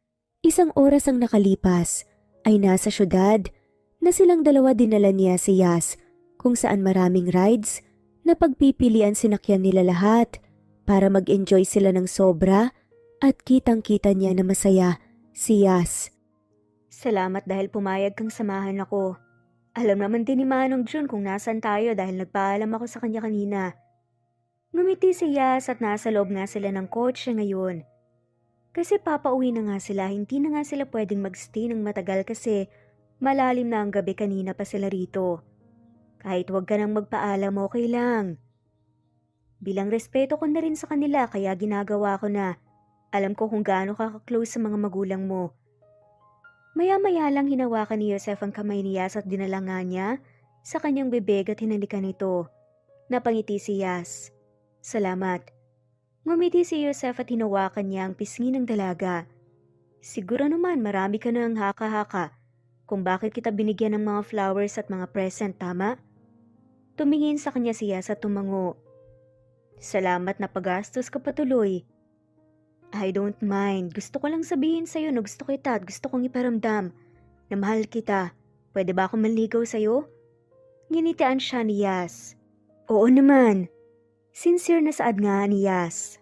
1 oras ang nakalipas ay nasa syudad na silang dalawa. Dinala niya si Yas kung saan maraming rides na pagpipilian sinakyan nila lahat para mag-enjoy sila ng sobra at kitang-kita niya na masaya si Yas. Salamat dahil pumayag kang samahan ako. Alam naman din ni Manong June kung nasan tayo dahil nagpaalam ako sa kanya kanina. Ngumiti si Yas at nasa loob nga sila ng kotse ngayon. Kasi papauwi na nga sila, hindi na nga sila pwedeng magstay ng matagal kasi malalim na ang gabi, kanina pa sila rito. Kahit wag ka nang magpaalam, okay lang. Bilang respeto ko na rin sa kanila kaya ginagawa ko na. Alam ko kung gaano ka ka-close sa mga magulang mo. Maya-maya lang hinawakan ni Joseph ang kamay ni Yas at dinala nga niya sa kanyang bibig at hinalikan ito. Napangiti si Yas. Salamat. Ngumiti si Joseph at hinawakan niya ang pisngi ng dalaga. Siguro naman marami ka na ang haka-haka kung bakit kita binigyan ng mga flowers at mga present, tama? Tumingin sa kanya si Yas at tumango. Salamat na pagastos ka patuloy. I don't mind. Gusto ko lang sabihin sa'yo na gusto kita at gusto kong iparamdam na mahal kita. Pwede ba ako manligaw sa'yo? Nginitian siya ni Yas. Oo naman. Sincere na saad nga ni Yas.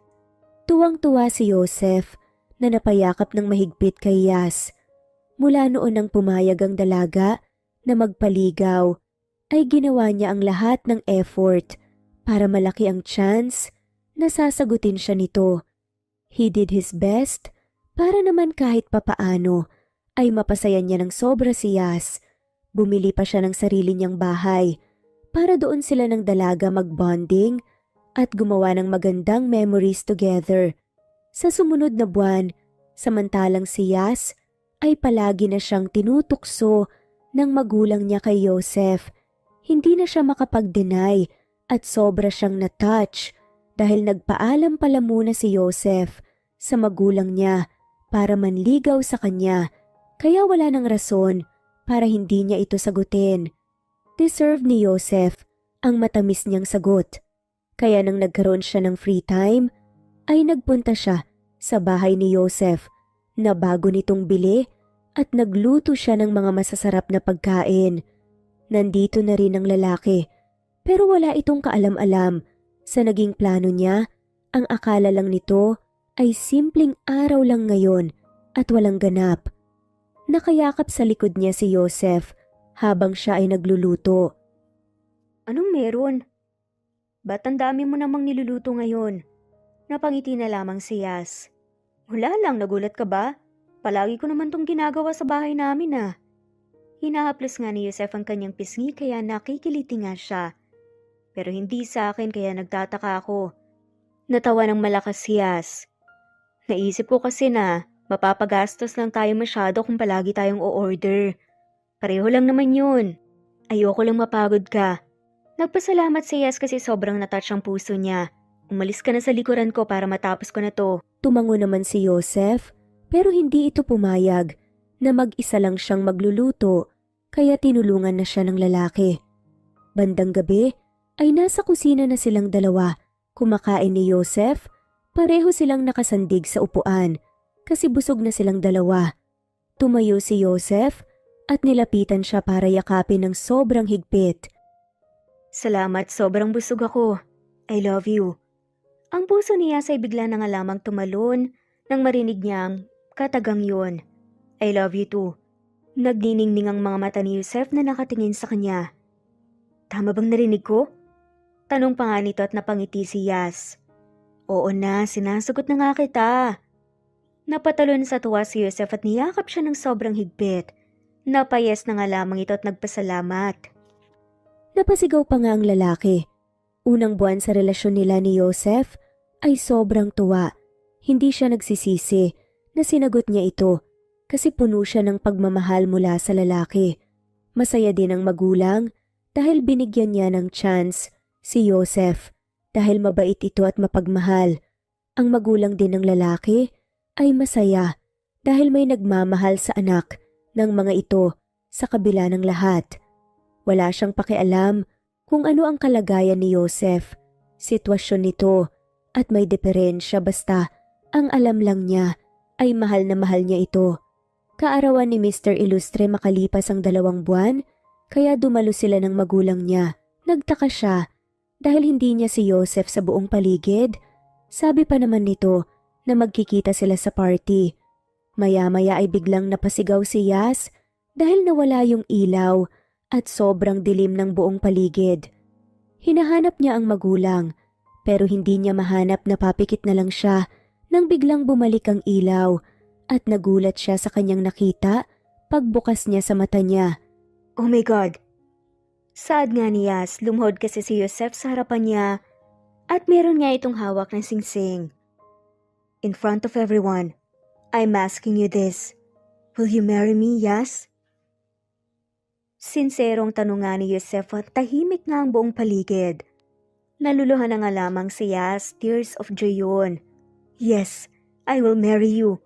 Tuwang-tuwa si Joseph na napayakap ng mahigpit kay Yas. Mula noon nang pumayag ang dalaga na magpaligaw, ay ginawa niya ang lahat ng effort para malaki ang chance na sasagutin siya nito. He did his best para naman kahit papaano ay mapasaya niya ng sobra si Yas. Bumili pa siya ng sarili niyang bahay para doon sila ng dalaga mag-bonding at gumawa ng magandang memories together. Sa sumunod na buwan, samantalang si Yas ay palagi na siyang tinutukso ng magulang niya kay Joseph. Hindi na siya makapag-deny at sobra siyang na-touch dahil nagpaalam pala muna si Joseph sa magulang niya para manligaw sa kanya, kaya wala nang rason para hindi niya ito sagutin. Deserve ni Joseph ang matamis niyang sagot. Kaya nang nagkaroon siya ng free time, ay nagpunta siya sa bahay ni Joseph na bago nitong bili at nagluto siya ng mga masasarap na pagkain. Nandito na rin ang lalaki pero wala itong kaalam-alam sa naging plano niya. Ang akala lang nito ay simpleng araw lang ngayon at walang ganap. Nakayakap sa likod niya si Joseph habang siya ay nagluluto. Anong meron? Ba't ang dami mo namang niluluto ngayon? Napangiti na lamang si Yas. Wala lang, nagulat ka ba? Palagi ko naman tong ginagawa sa bahay namin ah. Hinahaplos nga ni Joseph ang kanyang pisngi kaya nakikiliti nga siya. Pero hindi sa akin kaya nagtataka ako. Natawa ng malakas si Yas. Naisip ko kasi na mapapagastos lang tayo masyado kung palagi tayong o-order. Pareho lang naman yun. Ayoko lang mapagod ka. Nagpasalamat si Yas kasi sobrang natouch ang puso niya. Umalis ka na sa likuran ko para matapos ko na to. Tumango naman si Joseph pero hindi ito pumayag na mag-isa lang siyang magluluto kaya tinulungan na siya ng lalaki. Bandang gabi ay nasa kusina na silang dalawa. Kumakain ni Joseph, pareho silang nakasandig sa upuan kasi busog na silang dalawa. Tumayo si Joseph at nilapitan siya para yakapin ng sobrang higpit. Salamat, sobrang busog ako. I love you. Ang puso niya ay bigla na nga lamang tumalon nang marinig niyang katagang yun. I love you too. Nagniningning ang mga mata ni Joseph na nakatingin sa kanya. Tama bang narinig ko? Tanong pa nga nito at napangiti si Yas. Oo na, sinasagot na nga kita. Napatalon sa tuwa si Joseph at niyakap siya ng sobrang higpit. Napayes na nga lamang ito at nagpasalamat. Napasigaw pa nga ang lalaki. Unang buwan sa relasyon nila ni Joseph ay sobrang tuwa. Hindi siya nagsisisi na sinagot niya ito kasi puno siya ng pagmamahal mula sa lalaki. Masaya din ang magulang dahil binigyan niya ng chance si Joseph dahil mabait ito at mapagmahal. Ang magulang din ng lalaki ay masaya dahil may nagmamahal sa anak ng mga ito sa kabila ng lahat. Wala siyang pakialam kung ano ang kalagayan ni Joseph, sitwasyon nito at may diferensya basta ang alam lang niya ay mahal na mahal niya ito. Kaarawan ni Mr. Ilustre makalipas ang 2 buwan kaya dumalo sila ng magulang niya. Nagtaka siya dahil hindi niya si Joseph sa buong paligid. Sabi pa naman nito na magkikita sila sa party. Maya-maya ay biglang napasigaw si Yas dahil nawala yung ilaw at sobrang dilim ng buong paligid. Hinahanap niya ang magulang pero hindi niya mahanap na papikit na lang siya nang biglang bumalik ang ilaw at nagulat siya sa kanyang nakita pagbukas niya sa mata niya. Oh my God! Saad nga ni Yas, lumuhod kasi si Joseph sa harapan niya at meron nga itong hawak na singsing. In front of everyone, I'm asking you this. Will you marry me, Yas? Sinserong tanong nga ni Joseph at tahimik nga ang buong paligid. Naluluhan na nga lamang si Yas, tears of joy yun. Yes, I will marry you.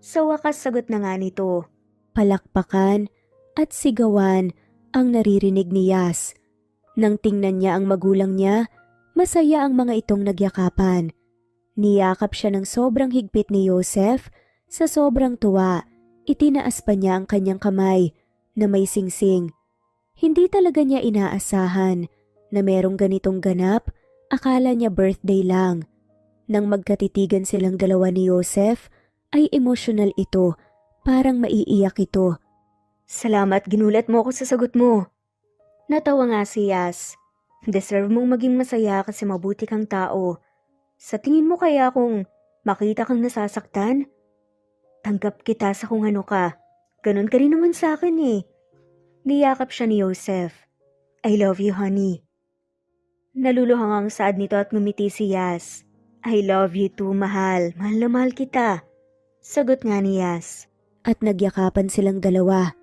Sa wakas sagot na nga nito. Palakpakan at sigawan ang naririnig ni Yas. Nang tingnan niya ang magulang niya, masaya ang mga itong nagyakapan. Niyakap siya ng sobrang higpit ni Joseph. Sa sobrang tuwa, itinaas pa niya ang kanyang kamay na may singsing. Hindi talaga niya inaasahan na merong ganitong ganap, akala niya birthday lang. Nang magkatitigan silang dalawa ni Joseph, ay emosyonal ito, parang maiiyak ito. Salamat, ginulat mo ako sa sagot mo. Natawa nga si Yas. Deserve mong maging masaya kasi mabuti kang tao. Sa tingin mo kaya kung makita kang nasasaktan? Tanggap kita sa kung ano ka. Ganon ka rin naman sa akin eh. Niyakap siya ni Joseph. I love you, honey. Naluluhang ang saad nito at ngumiti si Yas. I love you too, mahal. Mahal na mahal kita. Sagot nga ni Yas. At nagyakapan silang dalawa.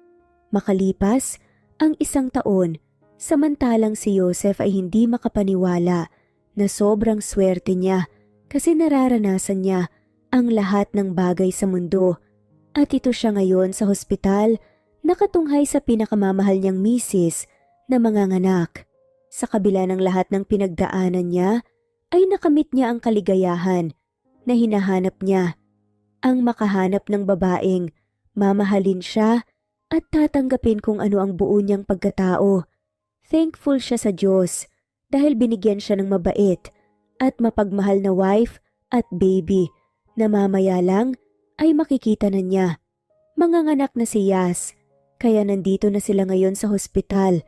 Makalipas ang 1 taon, samantalang si Joseph ay hindi makapaniwala na sobrang swerte niya kasi nararanasan niya ang lahat ng bagay sa mundo. At ito siya ngayon sa hospital, nakatunghay sa pinakamamahal niyang misis na manganganak. Sa kabila ng lahat ng pinagdaanan niya, ay nakamit niya ang kaligayahan na hinahanap niya. Ang makahanap ng babaeng mamahalin siya at tatanggapin kung ano ang buo niyang pagkatao. Thankful siya sa Diyos dahil binigyan siya ng mabait at mapagmahal na wife at baby na mamaya lang ay makikita na niya. Manganganak na si Yas, kaya nandito na sila ngayon sa hospital.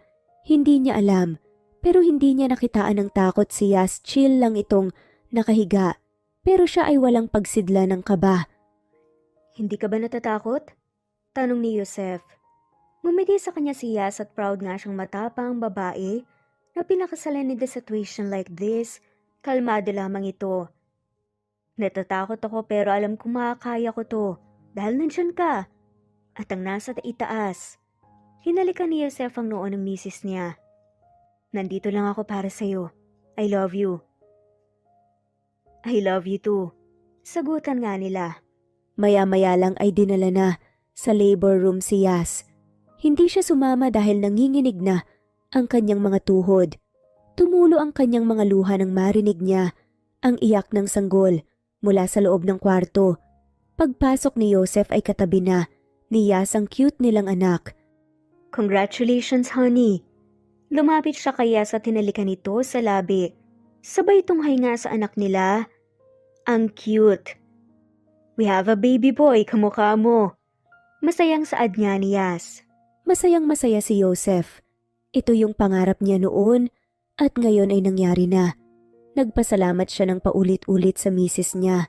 Hindi niya alam, pero hindi niya nakitaan ng takot si Yas. Chill lang itong nakahiga, pero siya ay walang pagsidla ng kaba. Hindi ka ba natatakot? Tanong ni Joseph. Ngumiti sa kanya si Yas at proud nga siyang matapang babae na pinakasalan in the situation like this. Kalmado lamang ito. Natatakot ako pero alam kong makakaya ko to dahil nandyan ka. At ang nasa itaas. Hinalikan ni Joseph ang noo ng misis niya. Nandito lang ako para sa'yo. I love you. I love you too. Sagutan nga nila. Maya-maya lang ay dinala na sa labor room si Yas. Hindi siya sumama dahil nanginginig na ang kanyang mga tuhod. Tumulo ang kanyang mga luha nang marinig niya ang iyak ng sanggol mula sa loob ng kwarto. Pagpasok ni Joseph ay katabi na ni Yas ang cute nilang anak. Congratulations, honey. Lumapit siya kay Yas at hinalikan ito sa labi. Sabay tunghay nga sa anak nila. Ang cute. We have a baby boy, kamukha mo. Masayang saad nga ni Yas. Masayang masaya si Joseph. Ito yung pangarap niya noon at ngayon ay nangyari na. Nagpasalamat siya ng paulit-ulit sa misis niya.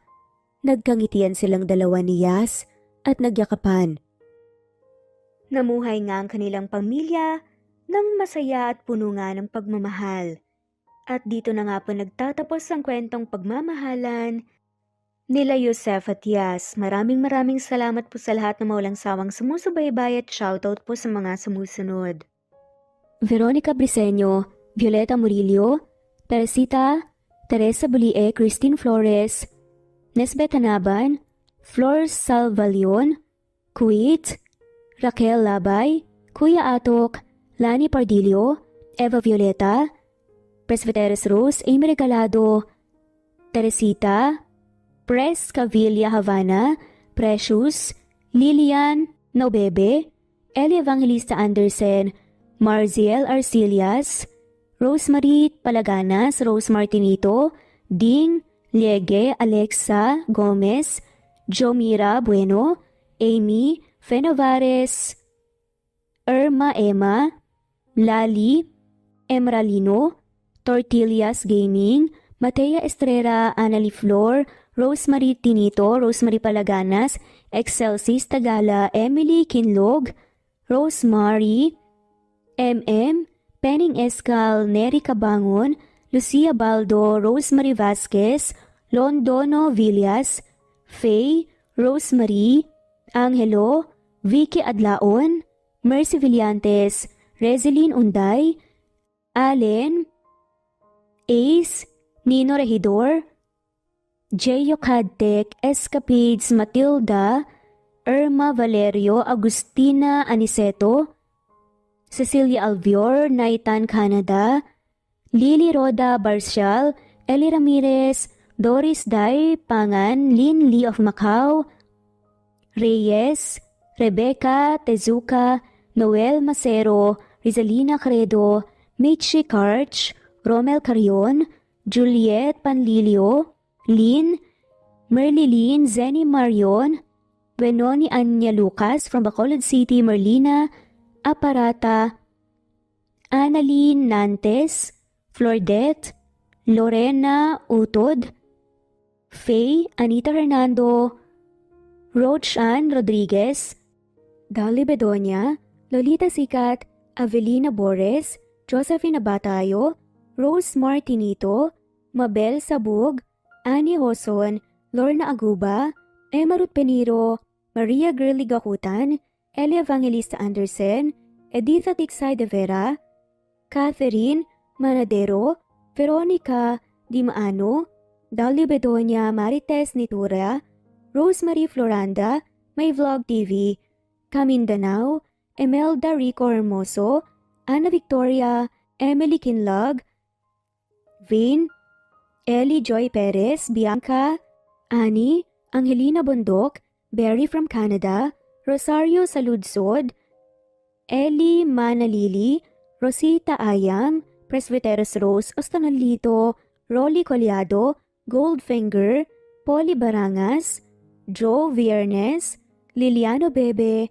Nagkangitian silang dalawa ni Yas at nagyakapan. Namuhay nga ang kanilang pamilya ng masaya at puno nga ng pagmamahal. At dito na nga po nagtatapos ang kwentong pagmamahalan nila Joseph at Yas. Maraming salamat po sa lahat na walang sawang sumusubaybay at shoutout po sa mga sumusunod. Veronica Briseño, Violeta Murillo, Teresita, Teresa Bulie, Christine Flores, Nesbeth Hanaban, Flor Salvalion, Kuwait, Raquel Labay, Kuya Atok, Lani Pardillo, Eva Violeta, Presbyteros Rose, Amy Regalado, Teresita, Pres Cavilla Havana, Precious, Lilian Nobebe, Eli Evangelista Anderson, Marziel Arcilias, Rosemary Palaganas, Rose Martinito, Ding Liege, Alexa Gomez, Jomira Bueno, Amy Fenovares, Irma Emma, Lali Emralino, Tortillas Gaming, Matea Estrera, Annalie Flor, Rosemary Tinito, Rosemary Palaganas, Excelsis Tagala, Emily Kinlog, Rosemary, MM, Penning Escal, Neri Cabangon, Lucia Baldo, Rosemary Vasquez, Londono Villas, Faye, Rosemary, Angelo, Vicky Adlaon, Mercy Villantes, Rezeline Unday, Allen, Ace, Nino Regidor, Jeyo Cadtec, Escapades Matilda, Irma Valerio, Agustina Aniceto, Cecilia Alvior, Naitan Canada, Lily Roda Barcial, Eli Ramirez, Doris Day Pangan, Lynn Lee of Macau, Reyes, Rebecca Tezuka, Noel Macero, Rizalina Credo, Mitchie Karch, Romel Carion, Juliet Panlilio, Lynn, Merlilyn Zenny Marion, Benoni Anya Lucas from Bacolod City, Merlina Aparata, Annalyn Nantes, Flordette, Lorena Utod, Faye, Anita Hernando, Rochan Rodriguez, Dolly Bedonia, Lolita Sikat, Avelina Bores, Josephine Abatayo, Rose Martinito, Mabel Sabug, Annie Hoson, Lorna Aguba, Emma Ruth Peniro, Maria Girly Gakutan, Elia Evangelista Anderson, Editha Tiksay de Vera, Catherine Manadero, Veronica Di Maano, Dolly Bedonia Marites Nitura, Rosemary Floranda, May Vlog TV, Camindanao, Emelda Rico Hermoso, Ana Victoria, Emily Kinlog, Vin, Ellie Joy Perez, Bianca, Annie, Angelina Bondok, Berry from Canada, Rosario Saludsod, Ellie Manalili, Rosita Ayam, Presbyteros Rose Ostanalito, Rolly Collado, Goldfinger, Polly Barangas, Joe Viernes, Liliano Bebe,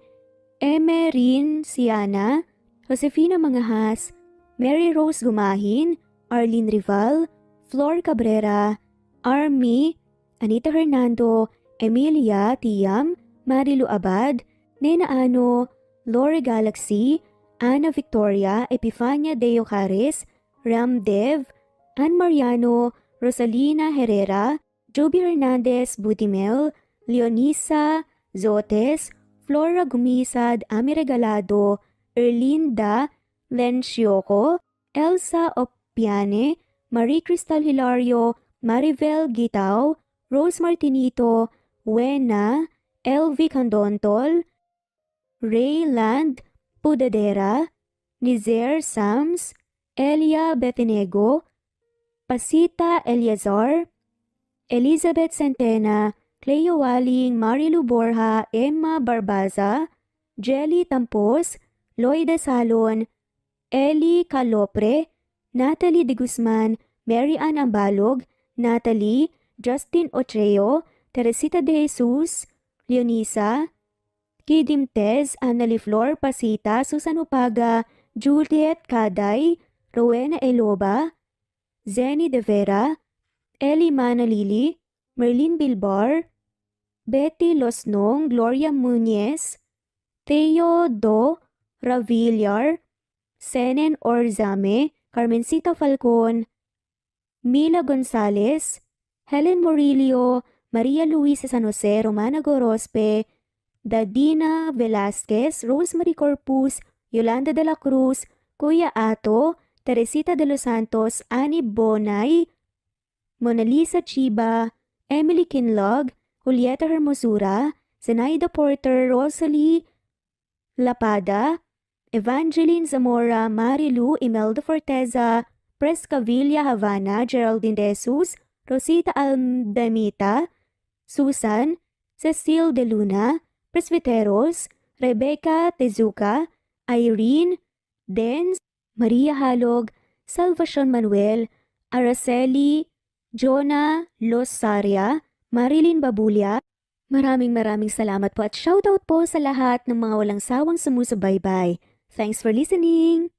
Emerin Siana, Josefina Mangahas, Mary Rose Gumahin, Arlene Rival, Flor Cabrera, Army, Anita Hernando, Emilia Tiam, Marilu Abad, Nena Ano, Lore Galaxy, Ana Victoria, Epifania Deo Caris, Ram Dev, Ann Mariano, Rosalina Herrera, Joby Hernandez Budimel, Leonisa Zotes, Flora Gumisad, Ami Regalado, Erlinda Lencioko, Elsa Opiane, Marie Cristal Hilario, Maribel Gitao, Rose Martinito, Wena, LV Candontol, Rayland Pudadera, Nizer Sams, Elia Betinego, Pasita Eliazar, Elizabeth Centena, Cleo Waling, Marilu Borja, Emma Barbaza, Jelly Tampos, Loida Salon, Ellie Calopre, Natalie De Guzman, Mary Ann Ambalog, Natalie, Justin Otreo, Teresita De Jesus, Leonisa, Kidim Tez, Annalie Flor Pasita, Susan Upaga, Juliet Kaday, Rowena Eloba, Zenny De Vera, Ellie Manalili, Merlin Bilbar, Betty Losnong, Gloria Muñez, Theo Do Ravillar, Senen Orzame, Carmencita Falcon, Mila Gonzalez, Helen Morillo, Maria Luisa San Jose, Romana Gorospe, Dadina Velasquez, Rosemary Corpus, Yolanda de la Cruz, Kuya Ato, Teresita de los Santos, Annie Bonay, Mona Lisa Chiba, Emily Kinlog, Julieta Hermosura, Zenaida Porter, Rosalie Lapada, Evangeline Zamora, Marilu, Imelda Forteza, Prescavilla Havana, Geraldine De Jesus, Rosita Aldamita, Susan, Cecile De Luna, Presbyteros, Rebecca Tezuka, Irene, Denz, Maria Halog, Salvacion Manuel, Araceli, Jonah Losaria, Marilyn Babulia. Maraming salamat po at shoutout po sa lahat ng mga walang sawang sumusubaybay. Thanks for listening!